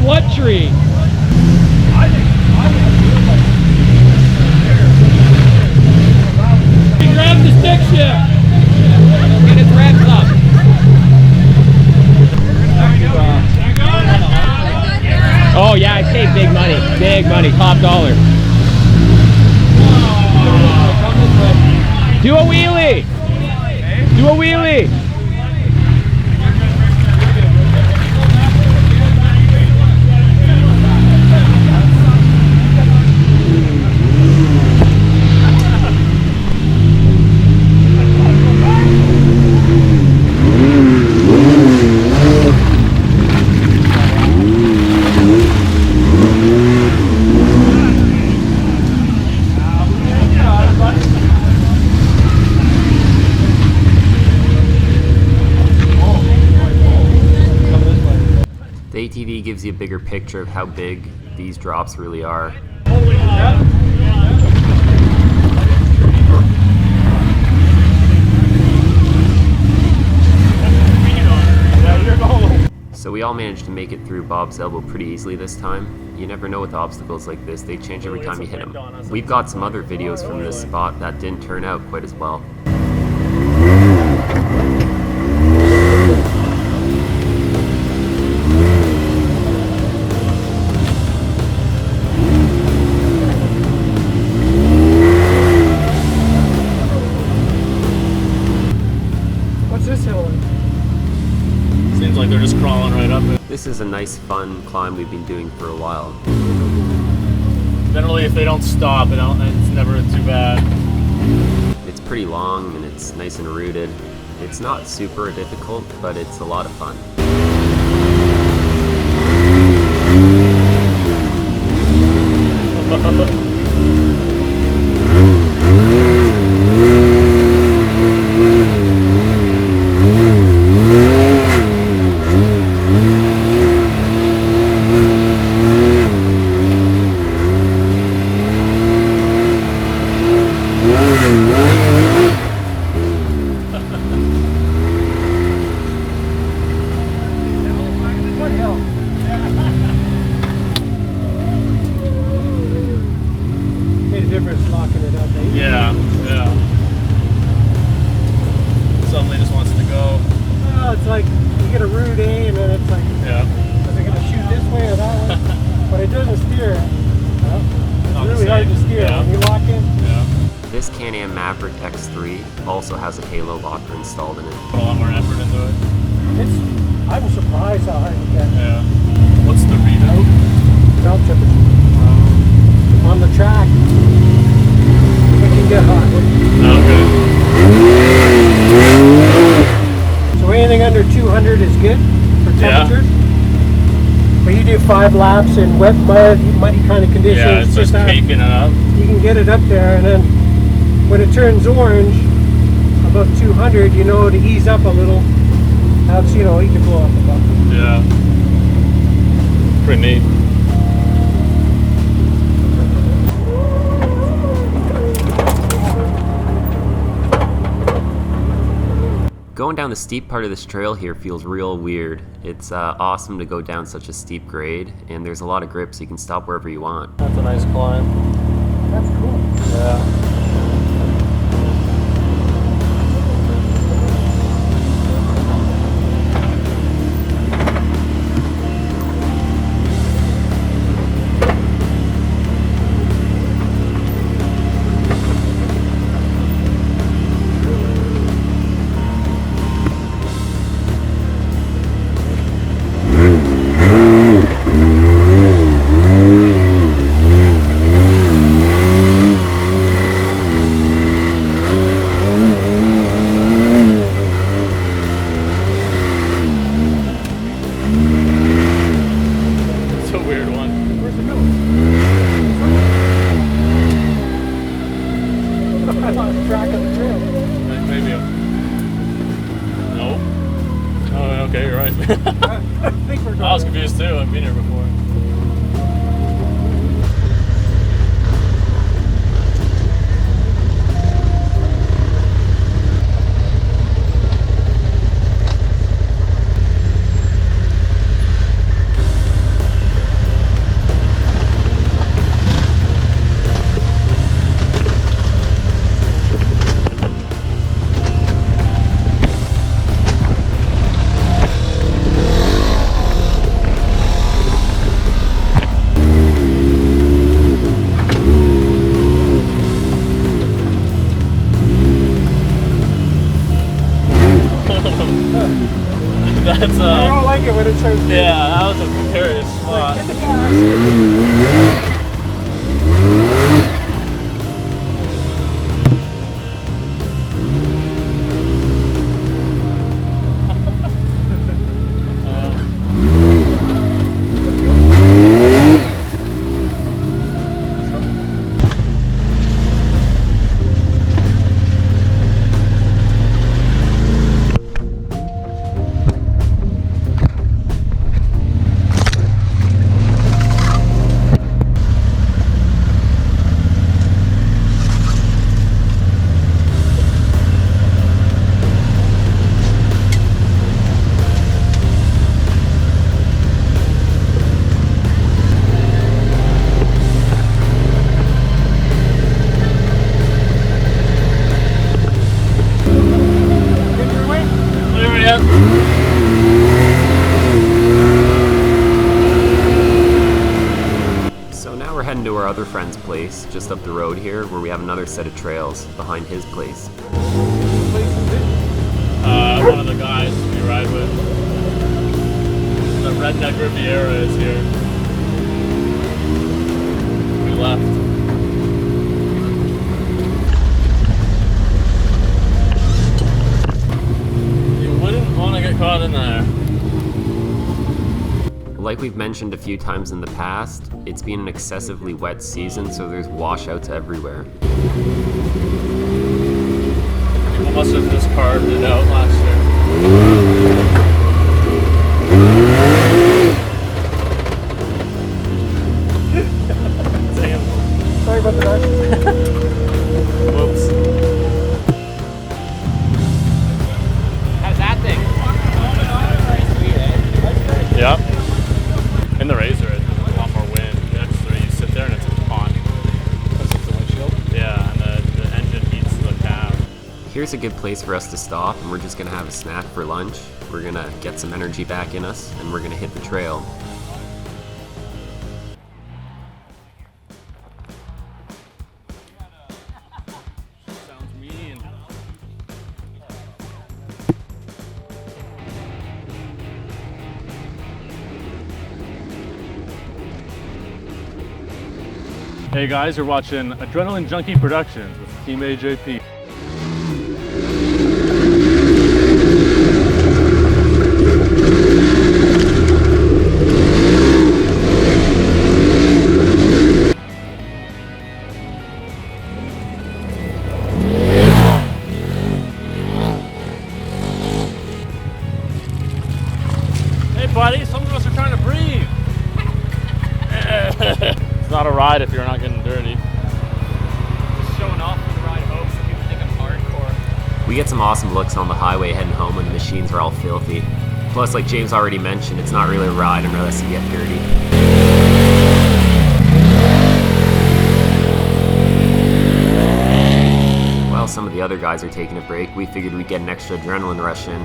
What tree? Grab the stick shift. Get its wraps up. Oh yeah, I saved big money, top dollar. Do a wheelie. Do a wheelie. The ATV gives you a bigger picture of how big these drops really are. So we all managed to make it through Bob's Elbow pretty easily this time. You never know with obstacles like this, they change every time you hit them. We've got some other videos from this spot that didn't turn out quite as well. What's this hill? Seems like they're just crawling right up it. This is a nice fun climb we've been doing for a while. Generally if they don't stop, it's never too bad. It's pretty long and it's nice and rooted. It's not super difficult, but it's a lot of fun. This Canon Maverick X3 also has a halo locker installed in it. Put a lot more effort into it. I was surprised how hard you get. Yeah. What's the readout? Belt temperature. On the track, it can get hot. Okay. So anything under 200 is good for temperatures. Yeah. But you do 5 laps in wet mud, muddy kind of conditions. Yeah, it's just caking it up. You can get it up there, and then when it turns orange, above 200, you know, to ease up a little, that's, you know, you can blow up a bucket. Yeah. Pretty neat. Going down the steep part of this trail here feels real weird. It's awesome to go down such a steep grade, and there's a lot of grip so you can stop wherever you want. That's a nice climb. That's cool. Yeah. I was confused too. I've been here before. That's I don't like it when it turns. Yeah, that was a precarious spot. To our other friend's place just up the road here, where we have another set of trails behind his place. One of the guys we ride with. The Redneck Riviera is here. We left. caught in there. Like we've mentioned a few times in the past, it's been an excessively wet season, so there's washouts everywhere. People must have just carved it out last year. Sorry about the noise. Whoops. How's that thing? Pretty sweet, eh? Yep. In the Razor, there's a lot more wind. The X3, you sit there and it's a pond. Because of the windshield? Yeah, and the engine heats the cab. Here's a good place for us to stop, and we're just gonna have a snack for lunch. We're gonna get some energy back in us, and we're gonna hit the trail. Sounds mean. Hey guys, you're watching Adrenaline Junkie Production with Team AJP. Hey buddy, some of us are trying to breathe. It's not a ride if you're not getting dirty. Just showing off for the ride home so people think I'm hardcore. We get some awesome looks on the highway heading home when the machines are all filthy. Plus, like James already mentioned, it's not really a ride unless you get dirty. While some of the other guys are taking a break, we figured we'd get an extra adrenaline rush in.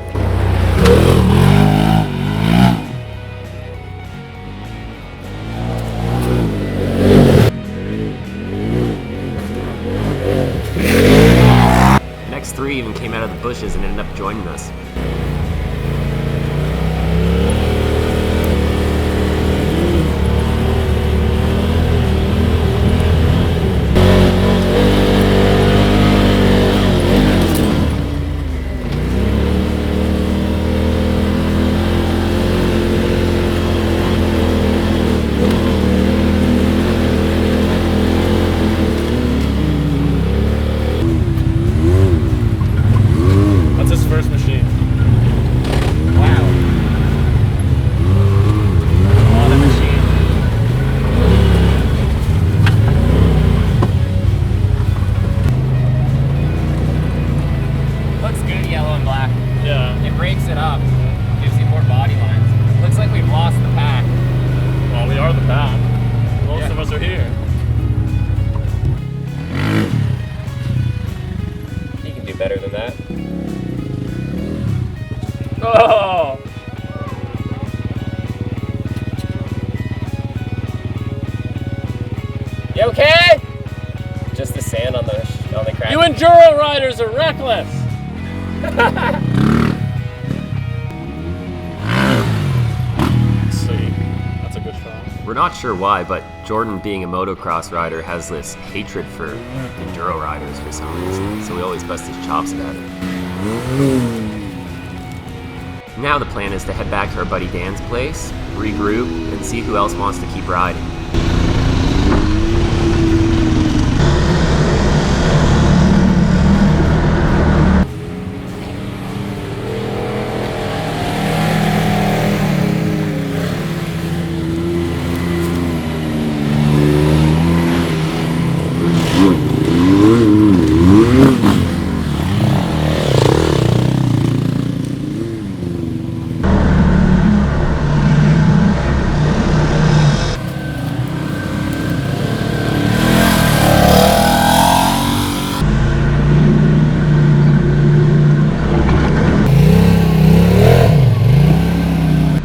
Next three even came out of the bushes and ended up joining us. That's his first machine. Wow. On a machine. Looks good, yellow and black. Yeah. It breaks it up. Gives you more body lines. Looks like we've lost the pack. Well, we are the pack. Most of us are here. You can do better than that. Oh! You okay? Just the sand on the crack. You enduro riders are reckless! See, that's a good shot. We're not sure why, but Jordan, being a motocross rider, has this hatred for enduro riders for some reason, so we always bust his chops about it. Now the plan is to head back to our buddy Dan's place, regroup, and see who else wants to keep riding.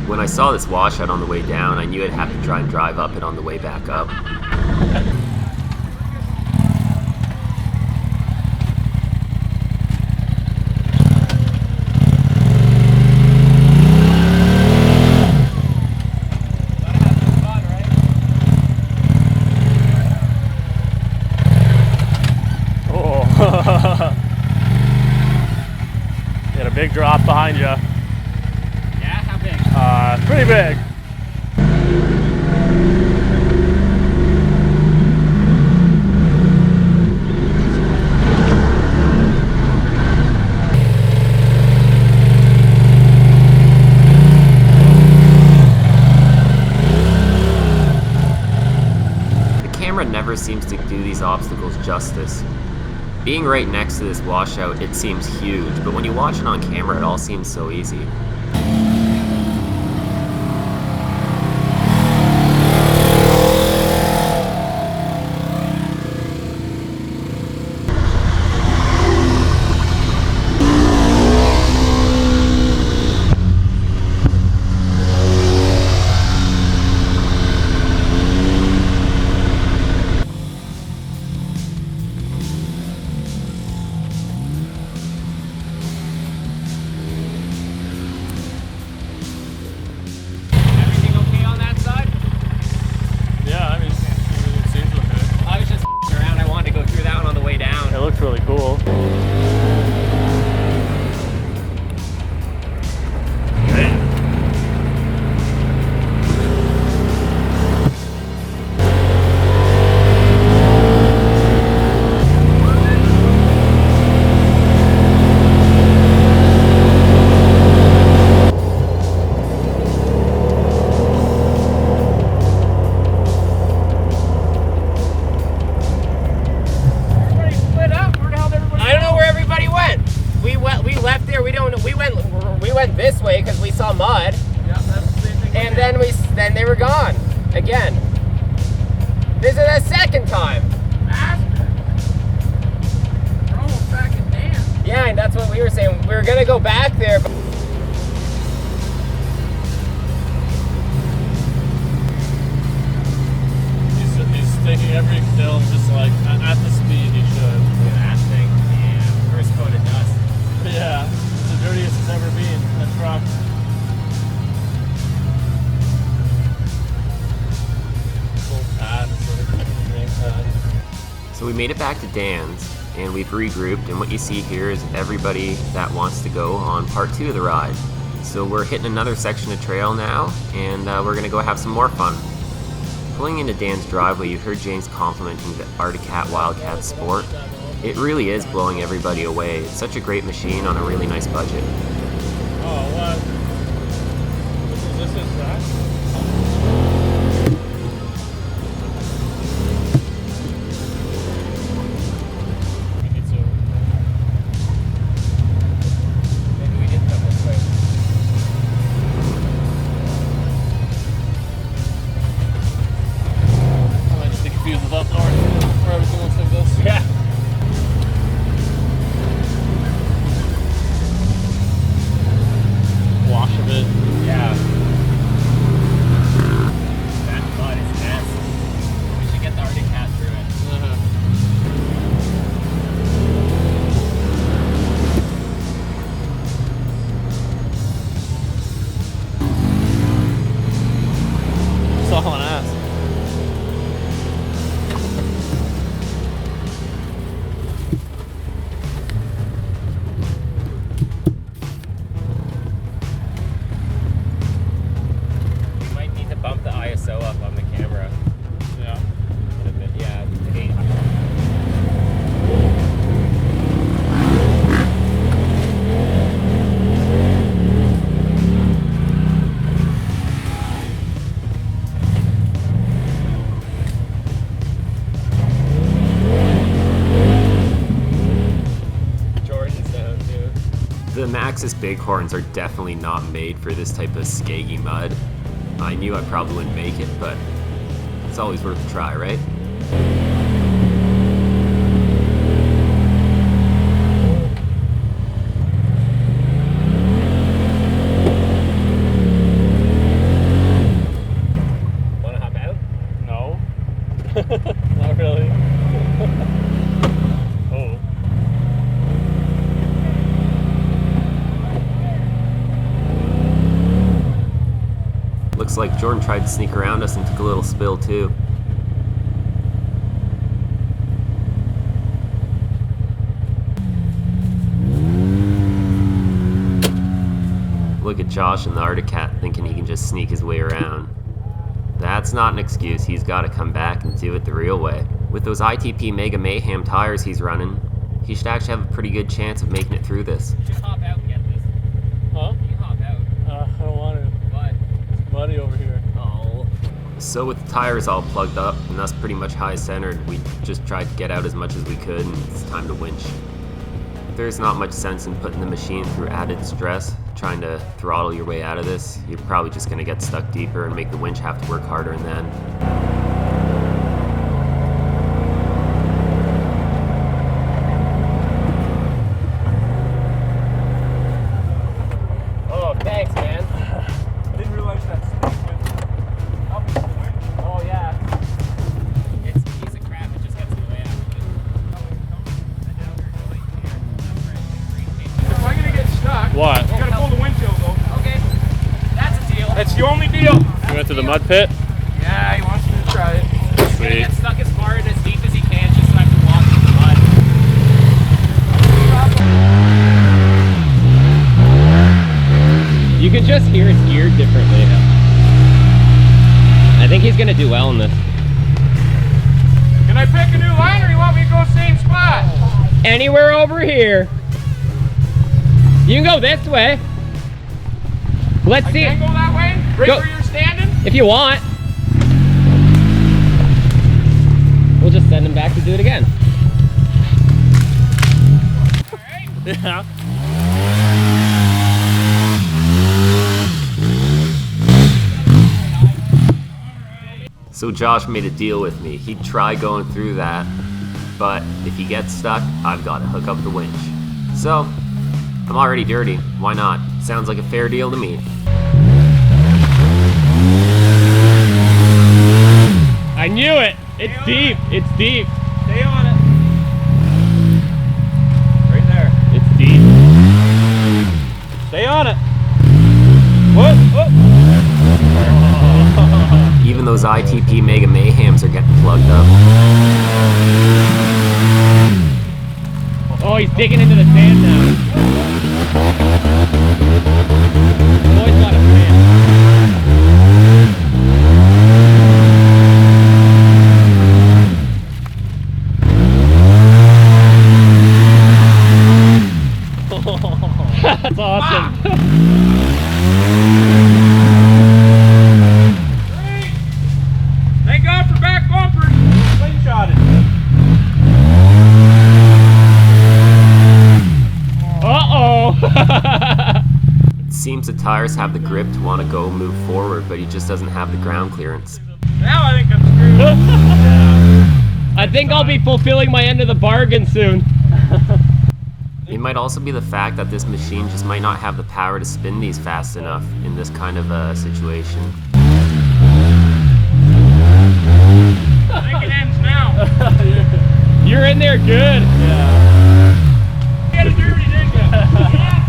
When I saw this washout on the way down, I knew I'd have to try and drive up it on the way back up. You had a big drop behind you. Pretty big. The camera never seems to do these obstacles justice. Being right next to this washout, it seems huge, but when you watch it on camera, it all seems so easy. Everything okay on that side? Yeah, I mean, it seems okay. I was just around. I wanted to go through that one on the way down. It looks really cool. Everybody split up. Where the hell did everybody I don't know where everybody went. We left there. We went this way because we saw mud. Yeah, that's the same thing. And then they were gone again. This is the second time. We're almost back in Dan. Yeah, and that's what we were saying. We were gonna go back there, but He's taking every film just like at the speed he should. that thing, yeah, first coat of dust. Yeah, it's the dirtiest it's ever been. That truck. Full pad, sort of drain pad. So we made it back to Dan's, and we've regrouped, and what you see here is everybody that wants to go on part 2 of the ride. So we're hitting another section of trail now, and we're gonna go have some more fun. Pulling into Dan's driveway, you heard James complimenting the Arctic Wildcat Sport. It really is blowing everybody away. It's such a great machine on a really nice budget. Oh, what? This is that? We need to. Maybe we did come this way. I might just be confused with up north, where everything looks like this. Yeah. Wash of it. Yeah. That mud is nasty. We should get the Arctic Cat through it. That's all I ask. We might need to bump the ISO up on the camera Yeah. a bit. Yeah, to 800. Jordan sound too. The Maxxis Bighorns are definitely not made for this type of skaggy mud. I knew I probably wouldn't make it, but it's always worth a try, right? Wanna hop out? No. Not really. Oh. Looks like Jordan tried to sneak around us and took a little spill too. Look at Josh in the Arctic Cat thinking he can just sneak his way around. That's not an excuse, he's got to come back and do it the real way. With those ITP Mega Mayhem tires he's running, he should actually have a pretty good chance of making it through this. You hop out and get this. Huh? You hop out. I don't want to. What? It's muddy over here. Oh. So with the tires all plugged up and us pretty much high-centered, we just tried to get out as much as we could and it's time to winch. There's not much sense in putting the machine through added stress, trying to throttle your way out of this. You're probably just going to get stuck deeper and make the winch have to work harder in the end. Oh, thanks, man. I didn't realize that snake went up the winch. Oh, yeah. It's a piece of crap. It just gets in the way after this. If I'm gonna get stuck, What? you gotta pull the windshield though. Okay. That's a deal. That's the only deal. You went to the mud pit? Yeah, he wants me to try it. He's gonna Sweet. get stuck as far and as deep as he can just so I can walk through the mud. You can just hear it's geared differently. I think he's gonna do well in this. Can I pick a new line or you want me to go same spot? Anywhere over here. You can go this way. Let's I see can't go that way? Right Go. where you're standing? if you want. We'll just send him back to do it again. Yeah. So Josh made a deal with me. He'd try going through that, but if he gets stuck, I've got to hook up the winch. So, I'm already dirty. Why not? Sounds like a fair deal to me. I knew it. It's deep. It's deep. Stay on it. Right there. It's deep. Stay on it. What? Even those ITP Mega Mayhems are getting plugged up. Oh, he's digging into the sand now. Always a lot of sand. That's awesome. Thank God for back bumpers. Slingshotted. Uh-oh. It seems the tires have the grip to want to go move forward, but he just doesn't have the ground clearance. Now I think I'm screwed. I think I'll be fulfilling my end of the bargain soon. It might also be the fact that this machine just might not have the power to spin these fast enough in this kind of situation. I think it ends now. You're in there good. You had a derby, didn't you? Yeah,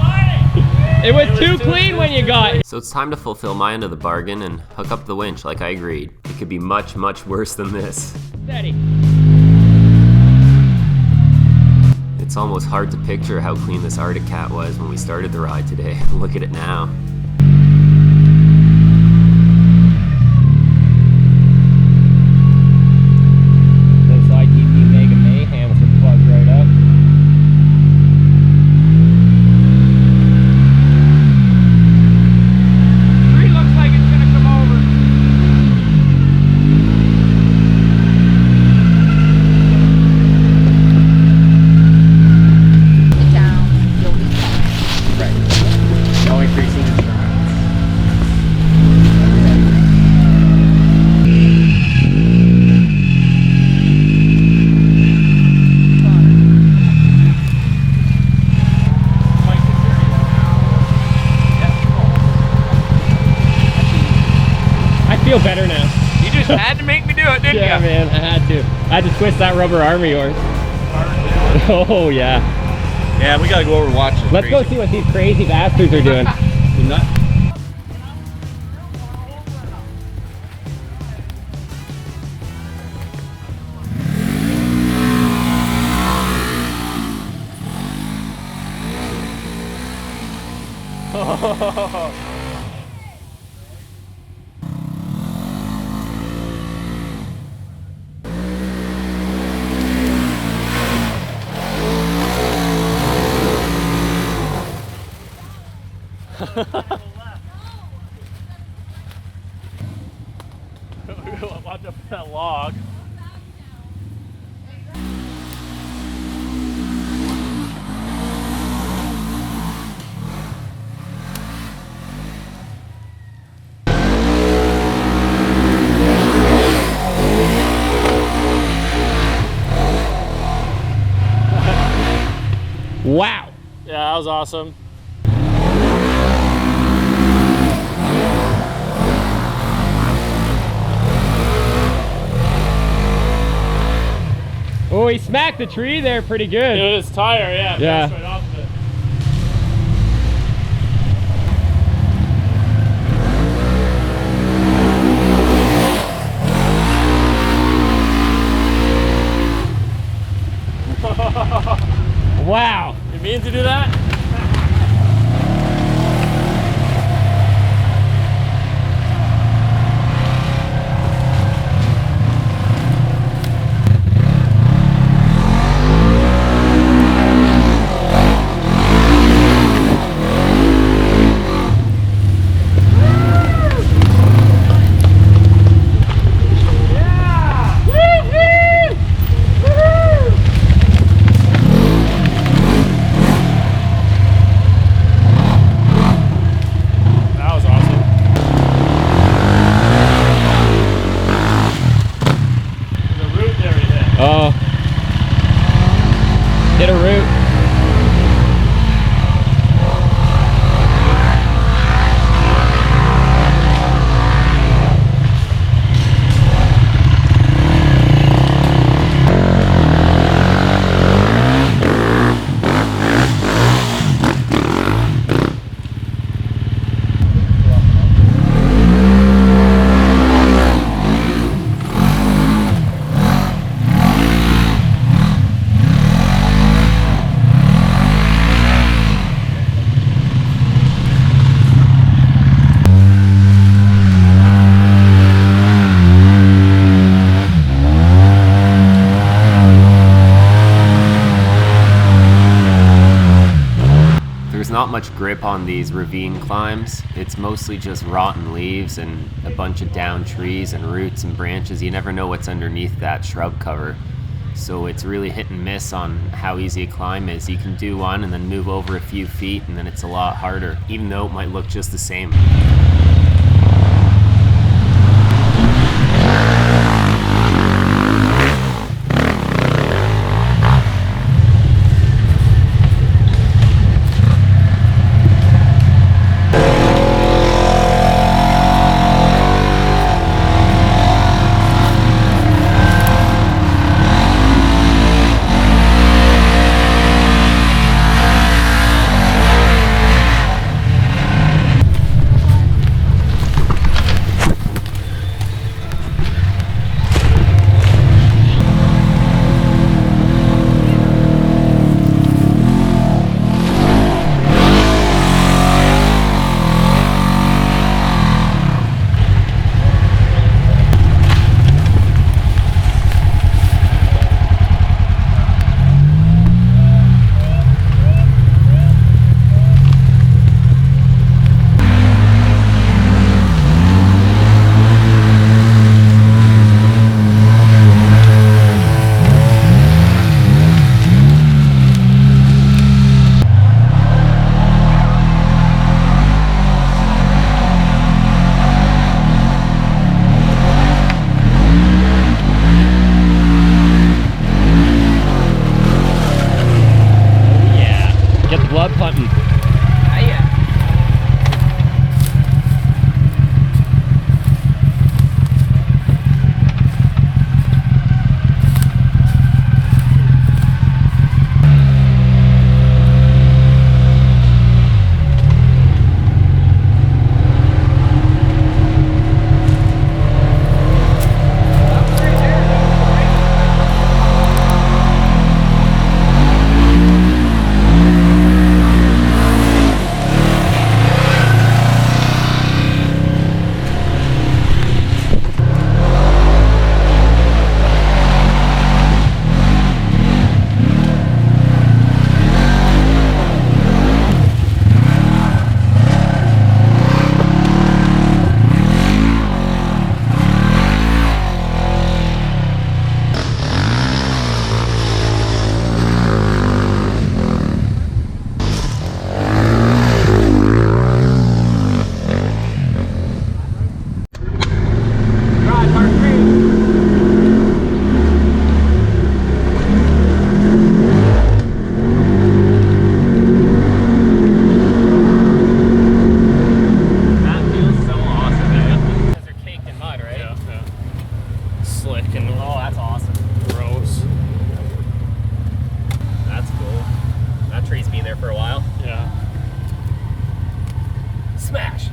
buddy. It was too clean when you got. So it's time to fulfill my end of the bargain and hook up the winch like I agreed. It could be much, much worse than this. Steady. It's almost hard to picture how clean this Arctic Cat was when we started the ride today. Look at it now. Those ITP Mega Mayhems are plugged right up. Tree looks like it's gonna come over. Down, you'll be fine. Right. No increasing insurance. I feel better now. You just had to make me do it, didn't Yeah, you? man, I had to. I had to twist that rubber arm of yours. Oh, yeah. Yeah, we gotta go over and watch this. Let's go see what these crazy bastards are doing. Watch up that log. Wow. Yeah, that was awesome. Oh, he smacked the tree there pretty good. It was his tire, yeah. Yeah. Right off of it. Wow. You mean to do that? Oh. Hit a root. There's not much grip on these ravine climbs. It's mostly just rotten leaves and a bunch of down trees and roots and branches. You never know what's underneath that shrub cover. So it's really hit and miss on how easy a climb is. You can do one and then move over a few feet and then it's a lot harder, even though it might look just the same.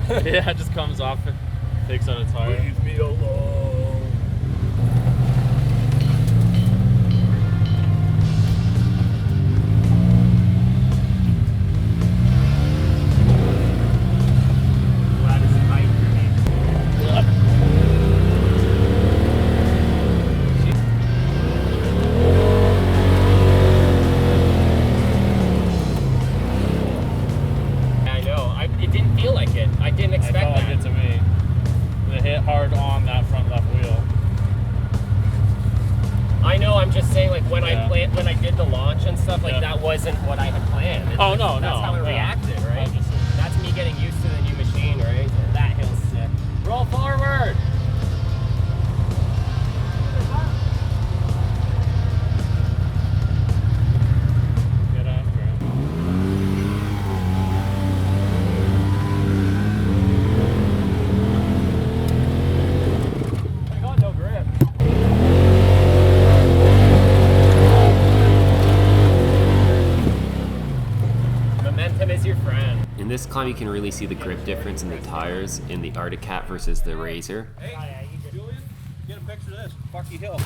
Yeah, it just comes off and takes out a tire. Leave me alone. Glad it's tight for me. I know. It didn't feel like it. I didn't expect It felt that. like it to me. It hit hard on that front left wheel. I know. I'm just saying, like when Yeah. when I did the launch and stuff, like Yeah. that wasn't what I had planned. Oh, no, That's no, how it yeah. reacted, right? That's me getting used to the new machine, right? That hill's sick. Roll forward. Get after it. I got no grip. Momentum is your friend. In this climb, you can really see the grip difference in the tires in the Arctic Cat versus the RZR. Julian, get a picture of this. Fucky hill.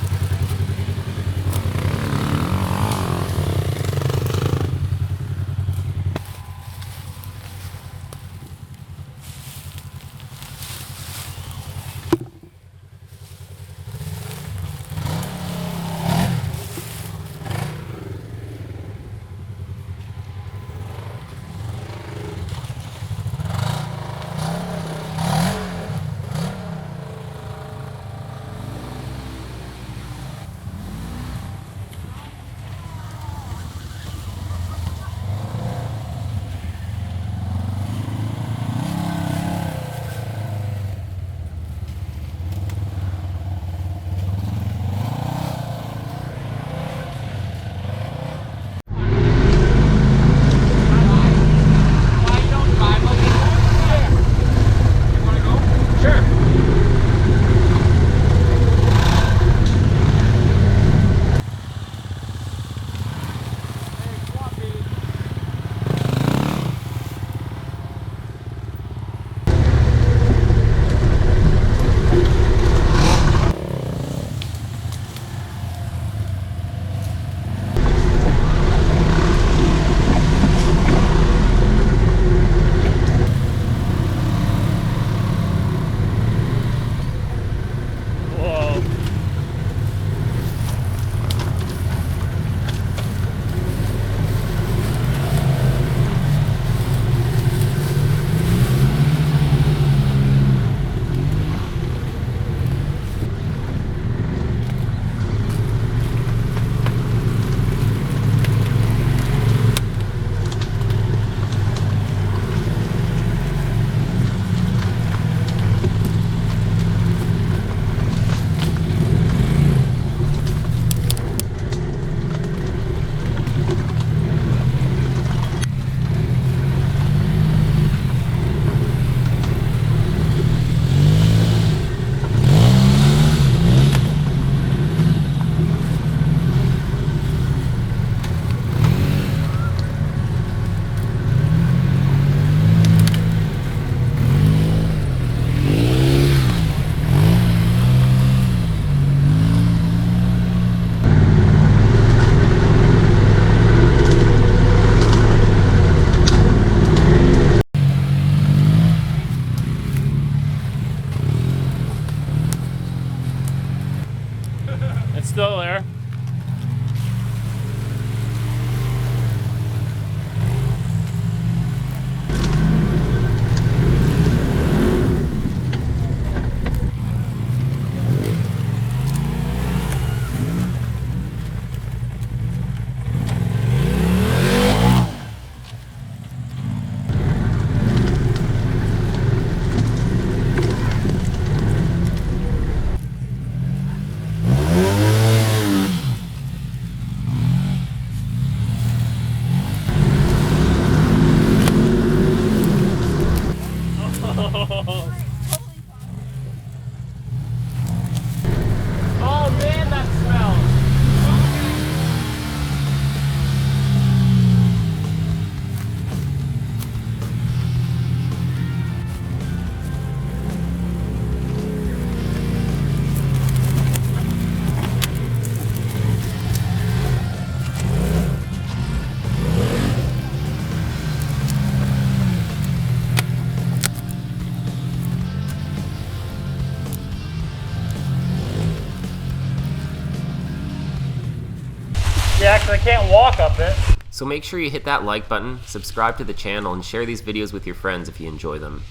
so I can't walk up it. So make sure you hit that like button, subscribe to the channel, and share these videos with your friends if you enjoy them.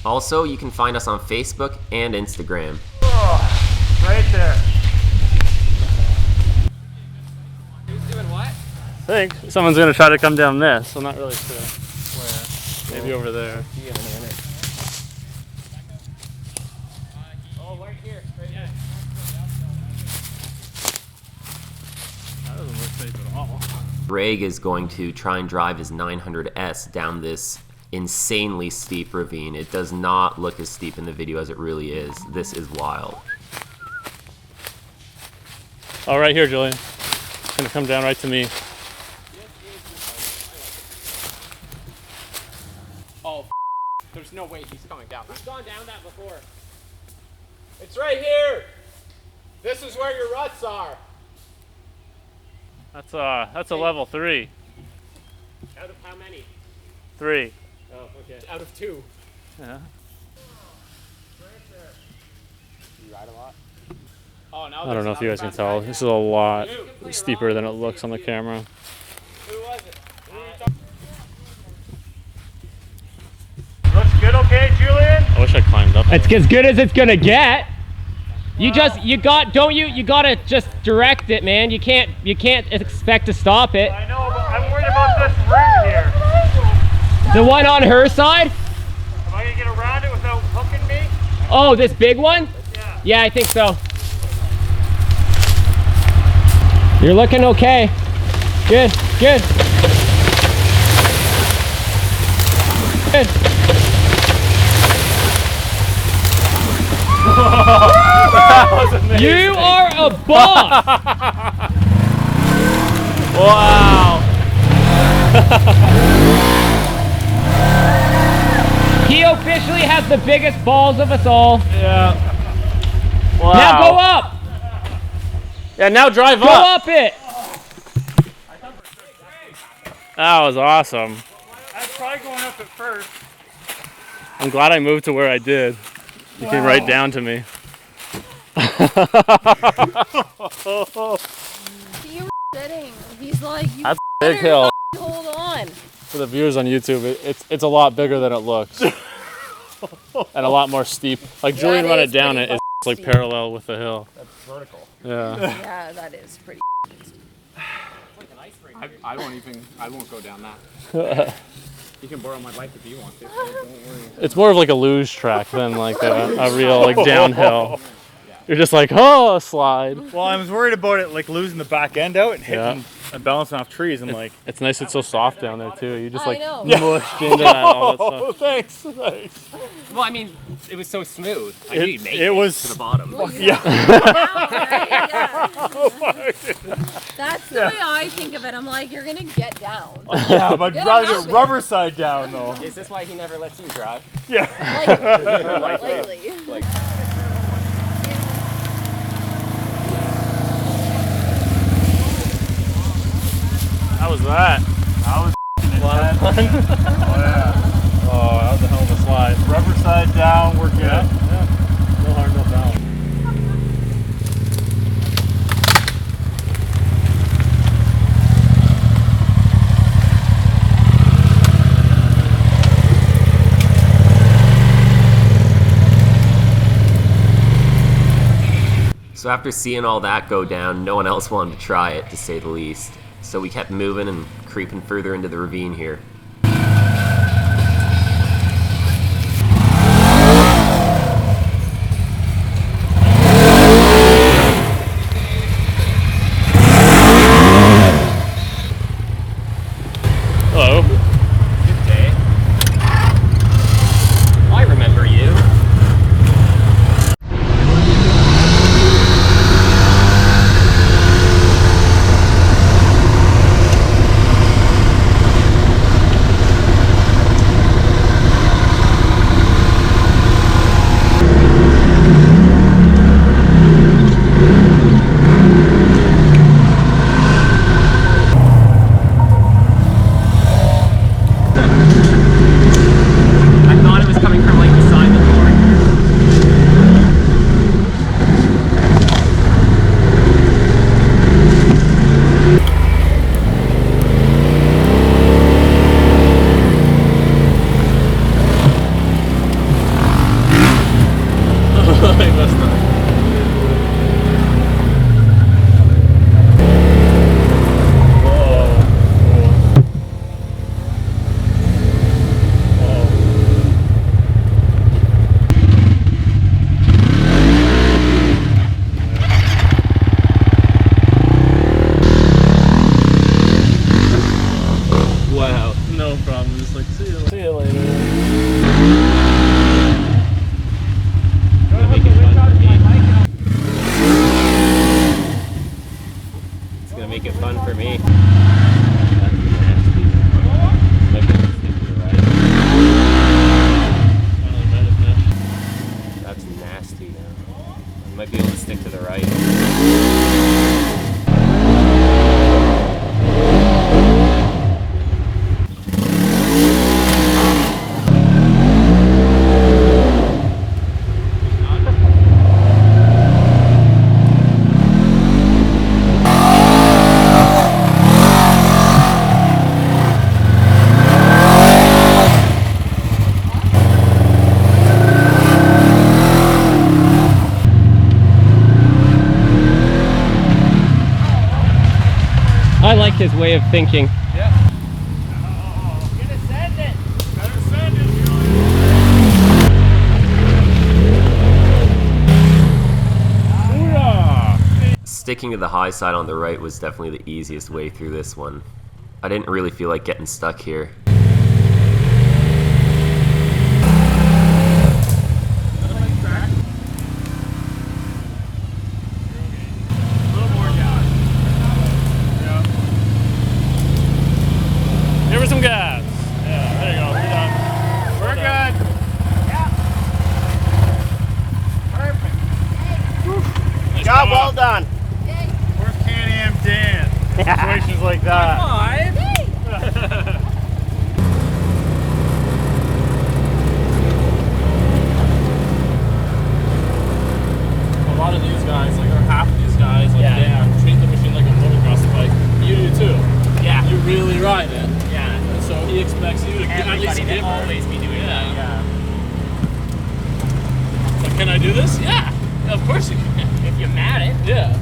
Also, you can find us on Facebook and Instagram. Oh, right there. Who's doing what? I think someone's gonna try to come down this. I'm not really sure where. Maybe over there. Oh, right here. Right here. That doesn't look safe at all. Greg is going to try and drive his 900S down this insanely steep ravine. It does not look as steep in the video as it really is. This is wild. Oh, right here, Julian. It's gonna come down right to me. Oh, there's no way he's coming down. He's gone down that before. It's right here. This is where your ruts are. That's a level 3. Out of how many? 3. Oh, okay. Out of 2. Yeah. You ride a lot? Oh, now I don't know if you guys can tell. This is a lot steeper than it looks on the camera. Who was it? Looks good, okay, Julian? I wish I climbed up. It's as good as it's gonna get. You gotta just direct it, man. You can't expect to stop it. I know, but I'm worried about this root here. The one on her side? Am I gonna get around it without hooking me? Oh, this big one? Yeah. Yeah, I think so. You're looking okay. Good, good. Good. That was amazing. You are a boss! Wow! He officially has the biggest balls of us all. Yeah. Wow. Now go up! Yeah, now drive Go up it! That was awesome. I was probably going up at first. I'm glad I moved to where I did. You came right down to me. You were sitting. He's like, you That's a big hill. hold on. For the viewers on YouTube, it's a lot bigger than it looks. And a lot more steep. Like Julian run it down, it's like parallel with the hill. That's vertical. Yeah. Yeah, that is pretty. I won't go down that. You can borrow my bike if you want to. Don't worry. It's more of like a luge track than like a real like downhill. You're just like, oh, a slide. Well, I was worried about it like losing the back end out and hitting and bouncing off trees and like. It's nice it's so soft down there too. You just I like know. mushed into that, all that stuff. Oh, thanks. Well, I mean, it was so smooth. I knew you'd make it was to the bottom. Yeah. That's the way I think of it. I'm like, you're gonna get down. Yeah, but Yeah, rather happen. get rubber side down though. Is this why he never lets you drive? Yeah. Lately. How was that? That was A lot of fun. Oh yeah. Oh, that was a hell of a slide. Rubber side down, we're good. Yeah. No harm, no foul. So after seeing all that go down, no one else wanted to try it, to say the least. So we kept moving and creeping further into the ravine here. Hello. Good day. I remember you. way of thinking. Yeah. Gonna send it. Better send it. Sticking to the high side on the right was definitely the easiest way through this one. I didn't really feel like getting stuck here. Give her some gas. Yeah, there you go. We're done. We're good. Perfect. Job well done. Where's Can-Am Dan? Situations like that. A lot of these guys, like, or half of these guys, like, treat the machine like a motocross bike. You do too. Yeah. You really ride it. Yeah. And so he expects you to at least Everybody give to her. always be doing that. Yeah. Like, can I do this? Yeah. Of course you can. If you're mad at it. Yeah.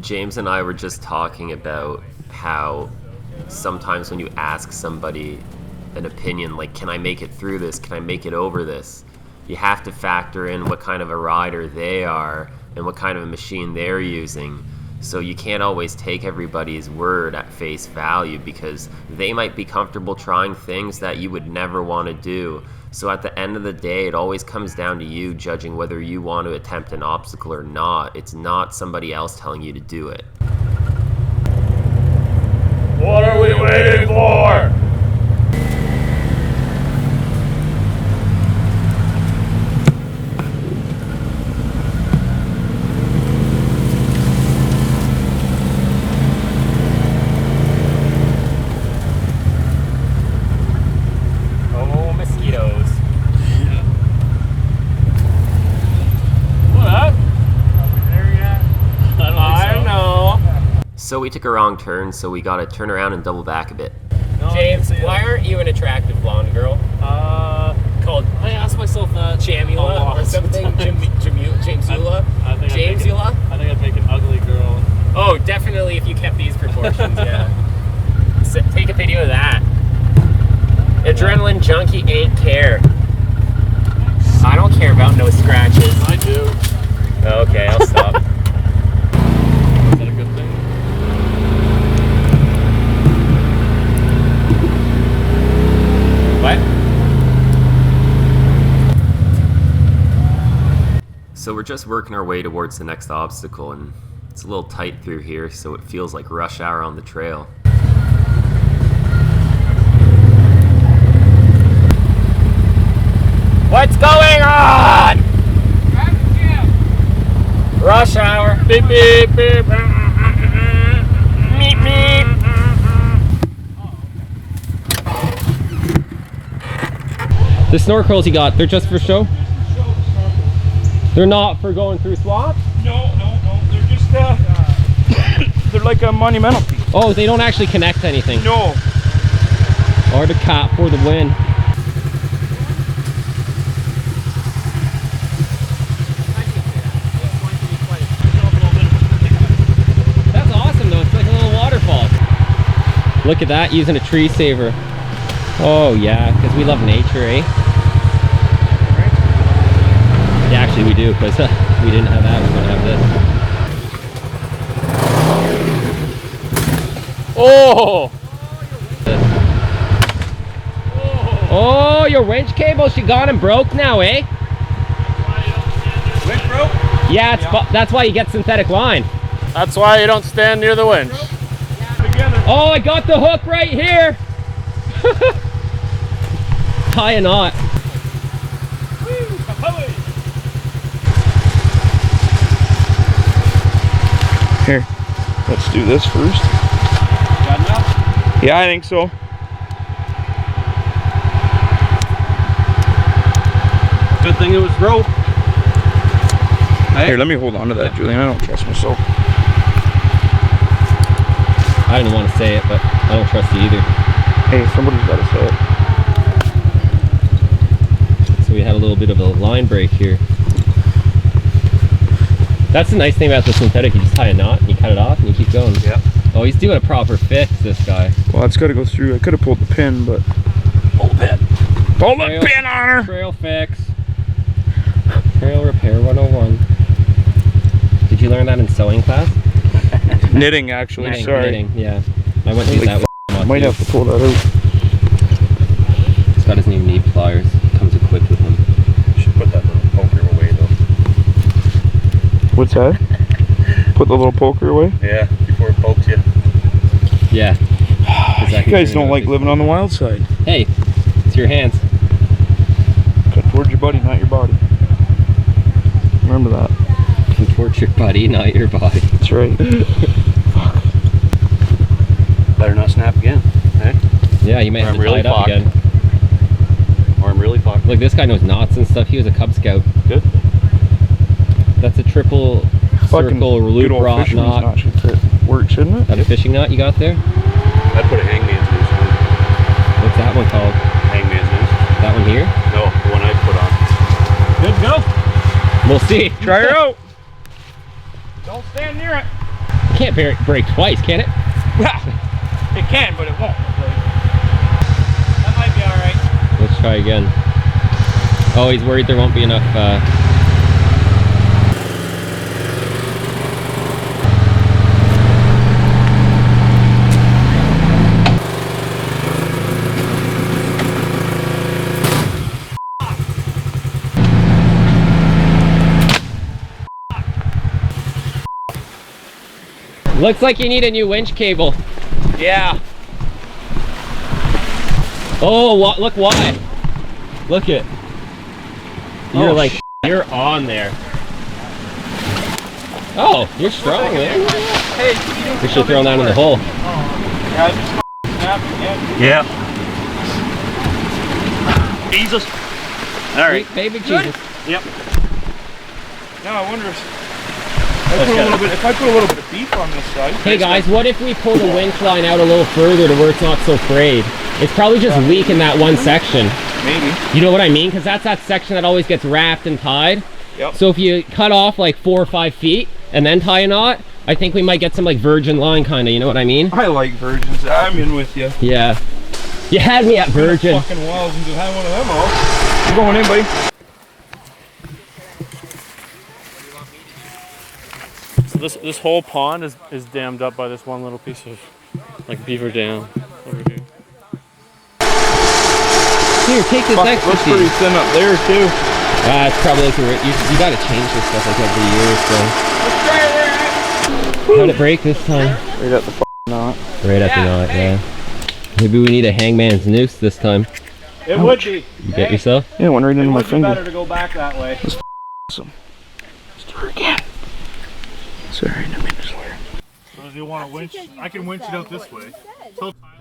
James and I were just talking about how sometimes when you ask somebody an opinion, like, can I make it through this? Can I make it over this? You have to factor in what kind of a rider they are and what kind of a machine they're using. So you can't always take everybody's word at face value because they might be comfortable trying things that you would never want to do. So at the end of the day, it always comes down to you judging whether you want to attempt an obstacle or not. It's not somebody else telling you to do it. What are we waiting for? Oh, mosquitoes. What? There yet? I don't know. So we took a wrong turn, so we got to turn around and double back a bit. James, why aren't you an attractive blonde girl? Called I asked myself that Jamula or something? Jamesula? I think Jamesula? I think I'd make an ugly girl. Oh, definitely if you kept these proportions, yeah. Take a video of that. Adrenaline Junkie ain't care. I don't care about no scratches. I do. Okay, I'll stop. Is that a good thing? What? So we're just working our way towards the next obstacle, and it's a little tight through here, so it feels like rush hour on the trail. What's going on? Rush hour. Beep, beep, beep. Meep, meep. The snorkels you got, they're just for show? They're not for going through swaps? No. They're just they're like a monumental piece. Oh, they don't actually connect to anything. No. Or the cat for the win. That's awesome though, it's like a little waterfall. Look at that, using a tree saver. Oh yeah, because we love nature, eh? Yeah, actually we do, because we didn't have that, we're gonna have this. Oh! Oh, your winch cable, she got him broke now, eh? Winch broke? Yeah, that's why you get synthetic line. That's why you don't stand near the winch. Oh, I got the hook right here. Tie a knot. Here, let's do this first. Got enough? Yeah, I think so. Good thing it was rope. Here, let me hold on to that, Julian. I don't trust myself. I didn't want to say it, but I don't trust you either. Hey, somebody's got to say it. So we had a little bit of a line break here. That's the nice thing about the synthetic. You just tie a knot and you cut it off and you keep going. Yep. Oh, he's doing a proper fix, this guy. Well, it's got to go through. I could have pulled the pin, but pull the pin. Pull the pin on her. Trail fix. Trail repair 101. Did you learn that in sewing class? Knitting, actually. Knitting, sorry. knitting, yeah. I went through that one. Might have to pull that out. He's got his new knee pliers. Comes equipped with them. Should put that little poker away though. What's that? Put the little poker away? Yeah, before it pokes you. Yeah. You guys don't like living on the wild side. Hey, it's your hands. Cut towards your buddy, not your body. Remember that. Contort your buddy, not your body. That's right. Better not snap again, eh? Yeah, you may have to tie it up again. Or I'm really fucked. Look, this guy knows knots and stuff. He was a Cub Scout. Good. That's a triple circle loop rod knot. Should fit. Work, shouldn't it? That a fishing knot you got there? I'd put a hangman's noose on. What's that one called? Hangman's noose. That one here? No, the one I put on. Good to go. We'll see. Try her out. Don't stand near it. You can't break twice, can it? It can, but it won't. That might be alright. Let's try again. Oh, he's worried there won't be enough. Looks like you need a new winch cable. Yeah. Oh, look why. Look it. You're you're on there. Oh, you're strong, man. Hey, We should throw that in the hole. yeah, I just snapped again. Yeah. Jesus. Alright. Baby Jesus. Yep. Now I wonder if I put a little bit of beef on this side. Hey guys, what if we pull the winch line out a little further to where it's not so frayed? It's probably just weak in that one section. Maybe. You know what I mean? Because that's that section that always gets wrapped and tied. Yep. So if you cut off like 4 or 5 feet and then tie a knot, I think we might get some like virgin line kind of, you know what I mean? I like virgins. I'm in with you. Yeah. You had me at virgin. Fucking wilds and just had one of them all. I'm going in, buddy. So this whole pond is dammed up by this one little piece of like beaver dam over here. Here, take this Looks ecstasy. pretty thin up there too. It's probably like you gotta change this stuff like every year, so. How'd it break this time? Right at the knot. Right at the knot, yeah. Maybe we need a hangman's noose this time. It would be. You get yourself? Yeah, it went right into my finger. Better to go back that way. Awesome. Let's do her again. Sorry, I didn't mean to swear. So do you want a winch? I can winch it out this way.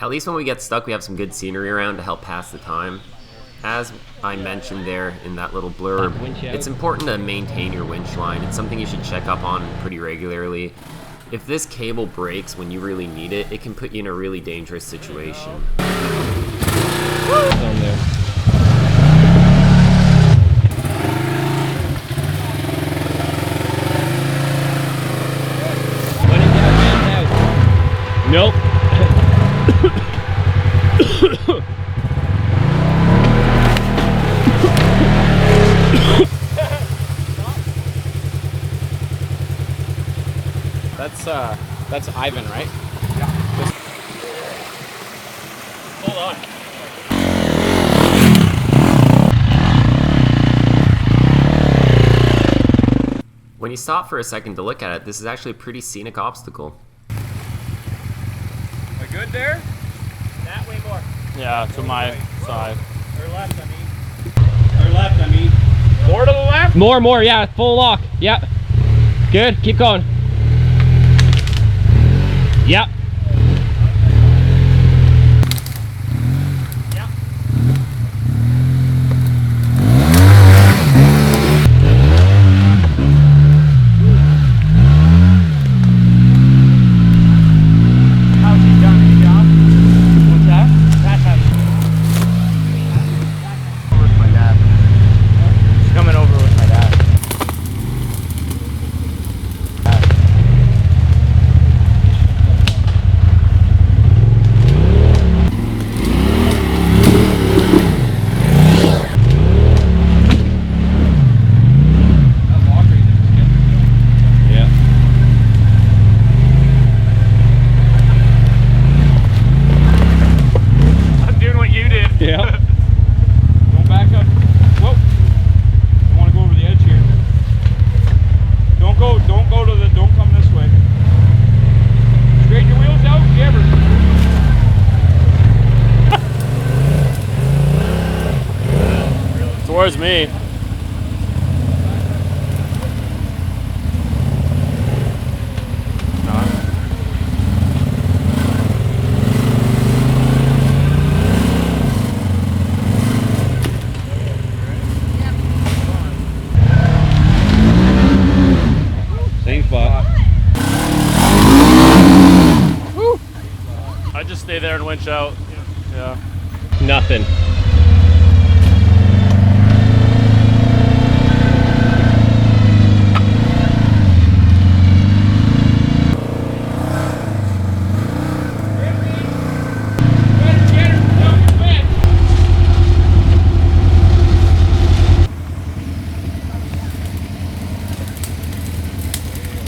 At least when we get stuck, we have some good scenery around to help pass the time. As I mentioned there in that little blurb, it's important to maintain your winch line. It's something you should check up on pretty regularly. If this cable breaks when you really need it, it can put you in a really dangerous situation. Down there. Nope. That's Ivan, right? Yeah. Hold on. When you stop for a second to look at it, this is actually a pretty scenic obstacle. Am I good there? That way more. Yeah, to my side. Or left, I mean. Or left, I mean. More to the left? More, yeah, full lock. Yeah. Good, keep going. Yep. Towards me. Same spot. I just stay there and winch out. Yeah. Nothing.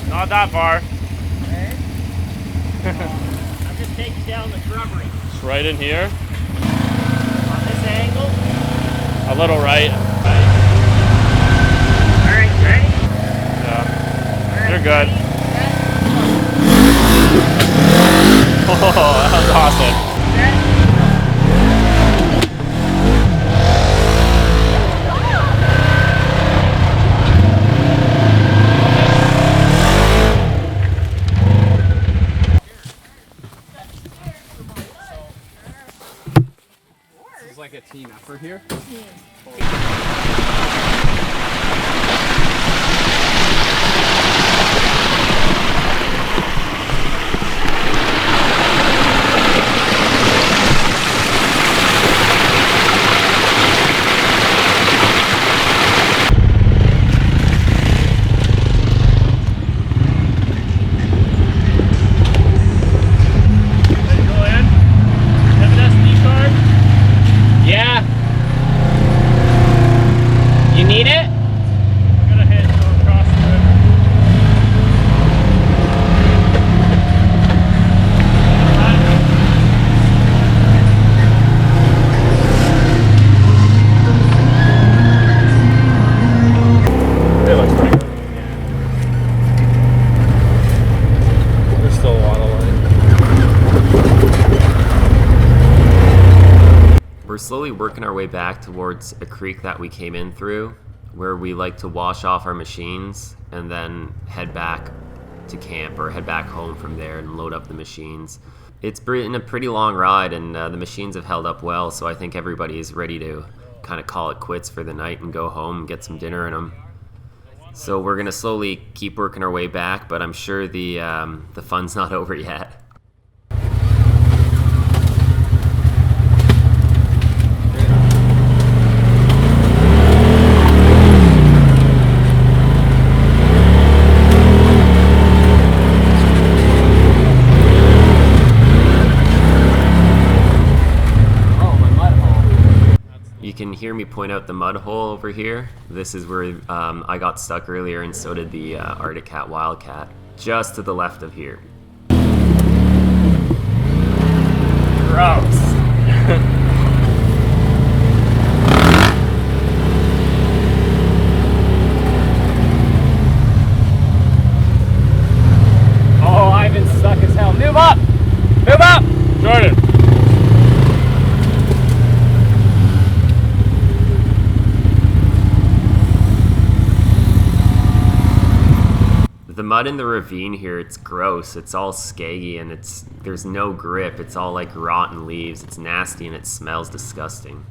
Not that far. I'm just taking down the shrubbery. It's right in here. On this angle. A little right. Alright, ready? Yeah. You're good. Oh, that was awesome. It's like a team effort here. Yeah. You need it? I'm gonna hit go across there. It looks pretty good. There's still a lot of light. We're slowly working our way back towards a creek that we came in through, where we like to wash off our machines and then head back to camp or head back home from there and load up the machines. It's been a pretty long ride, and the machines have held up well, so I think everybody is ready to kind of call it quits for the night and go home and get some dinner in them. So we're gonna slowly keep working our way back, but I'm sure the fun's not over yet. You can hear me point out the mud hole over here. This is where I got stuck earlier, and so did the Arctic Cat Wildcat, just to the left of here. Gross. Oh, Ivan's stuck as hell. Move up! Move up! Jordan. The mud in the ravine here, it's gross. It's all skaggy and there's no grip. It's all like rotten leaves. It's nasty and it smells disgusting.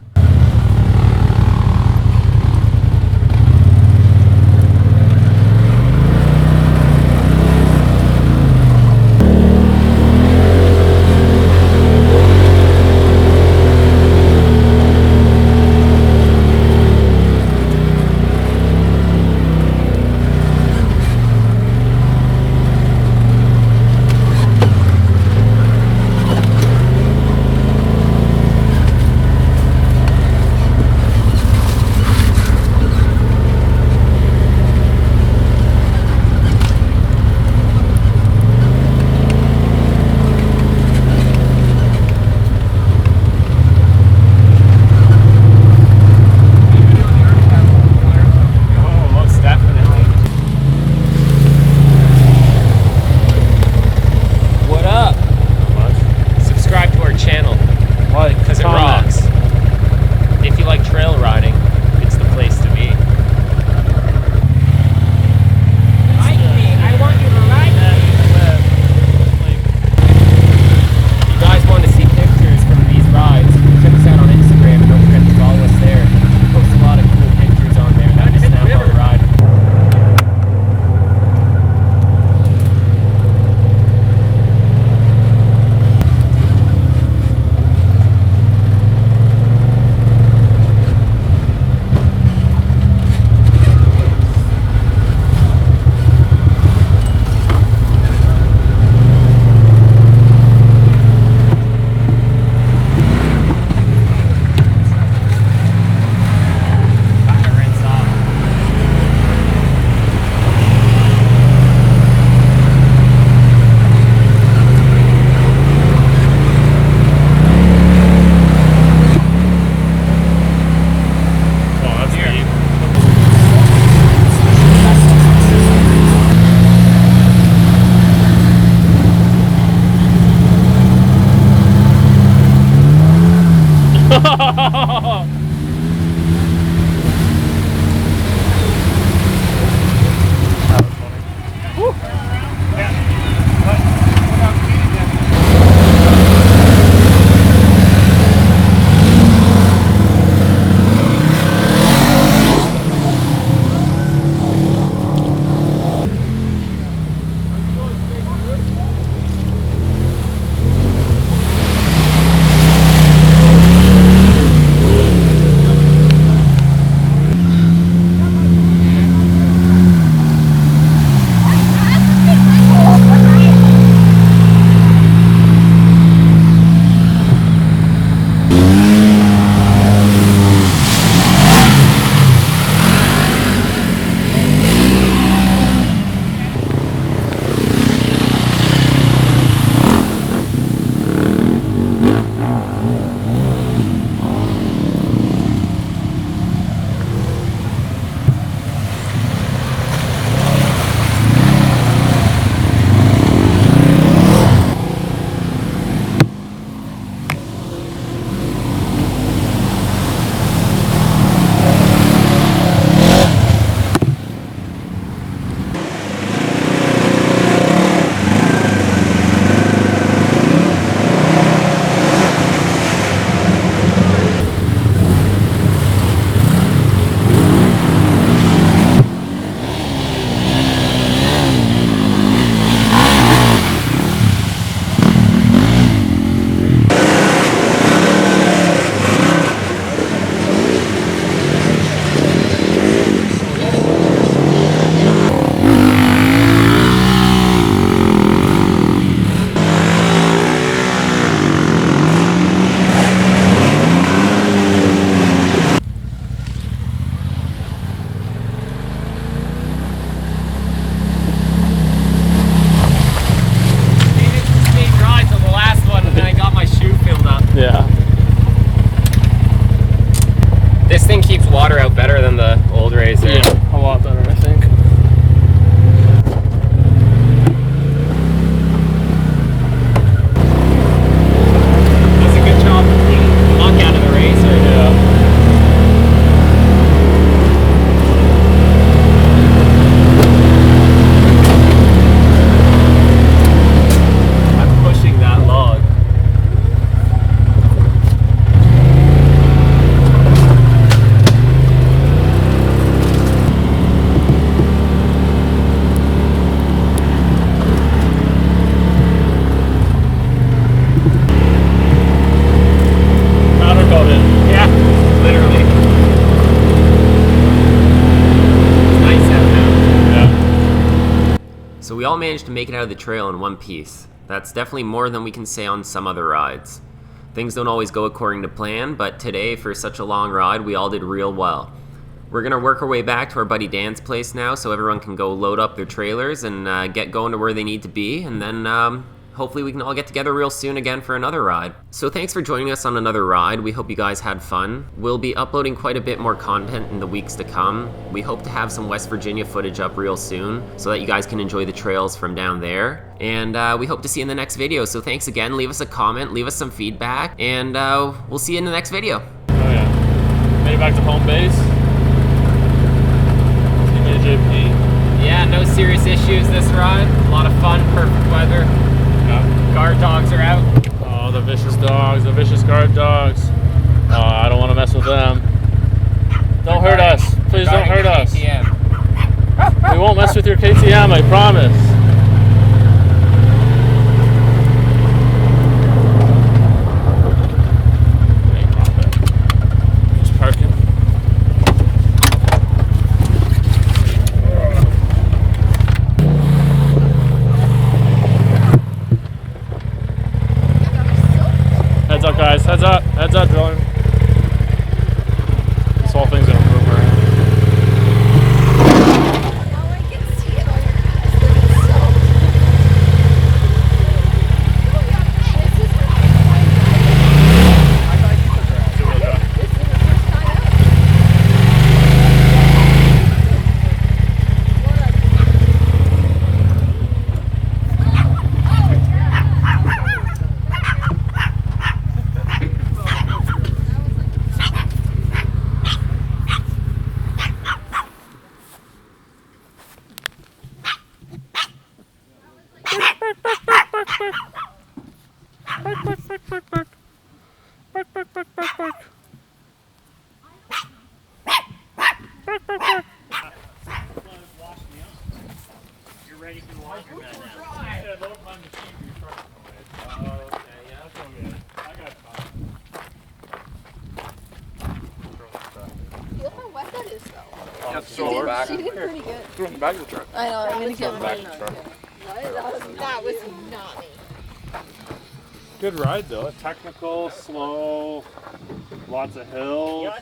we all managed to make it out of the trail in one piece. That's definitely more than we can say on some other rides. Things don't always go according to plan, but today, for such a long ride, we all did real well. We're gonna work our way back to our buddy Dan's place now so everyone can go load up their trailers and get going to where they need to be, and then hopefully we can all get together real soon again for another ride. So thanks for joining us on another ride. We hope you guys had fun. We'll be uploading quite a bit more content in the weeks to come. We hope to have some West Virginia footage up real soon so that you guys can enjoy the trails from down there. And we hope to see you in the next video. So thanks again. Leave us a comment, leave us some feedback, and we'll see you in the next video. Oh yeah. Made it back to home base. JP. Yeah, no serious issues this ride. A lot of fun, perfect weather. Guard dogs are out. Oh, the vicious dogs, the vicious guard dogs. Oh, I don't want to mess with them. Don't hurt us. Please don't hurt us. We won't mess with your KTM, I promise. Just parking. Heads up, guys. Heads up. Heads up, drone. This whole thing's gonna move around. Now I can see it on your ass. This is so Oh yeah, this is what This is the first time out. Look how wet that is, though. She did pretty good. Throw him back in the truck. I know, I'm gonna get Back in the truck. That was not me. Good ride though. Technical, slow, lots of hills.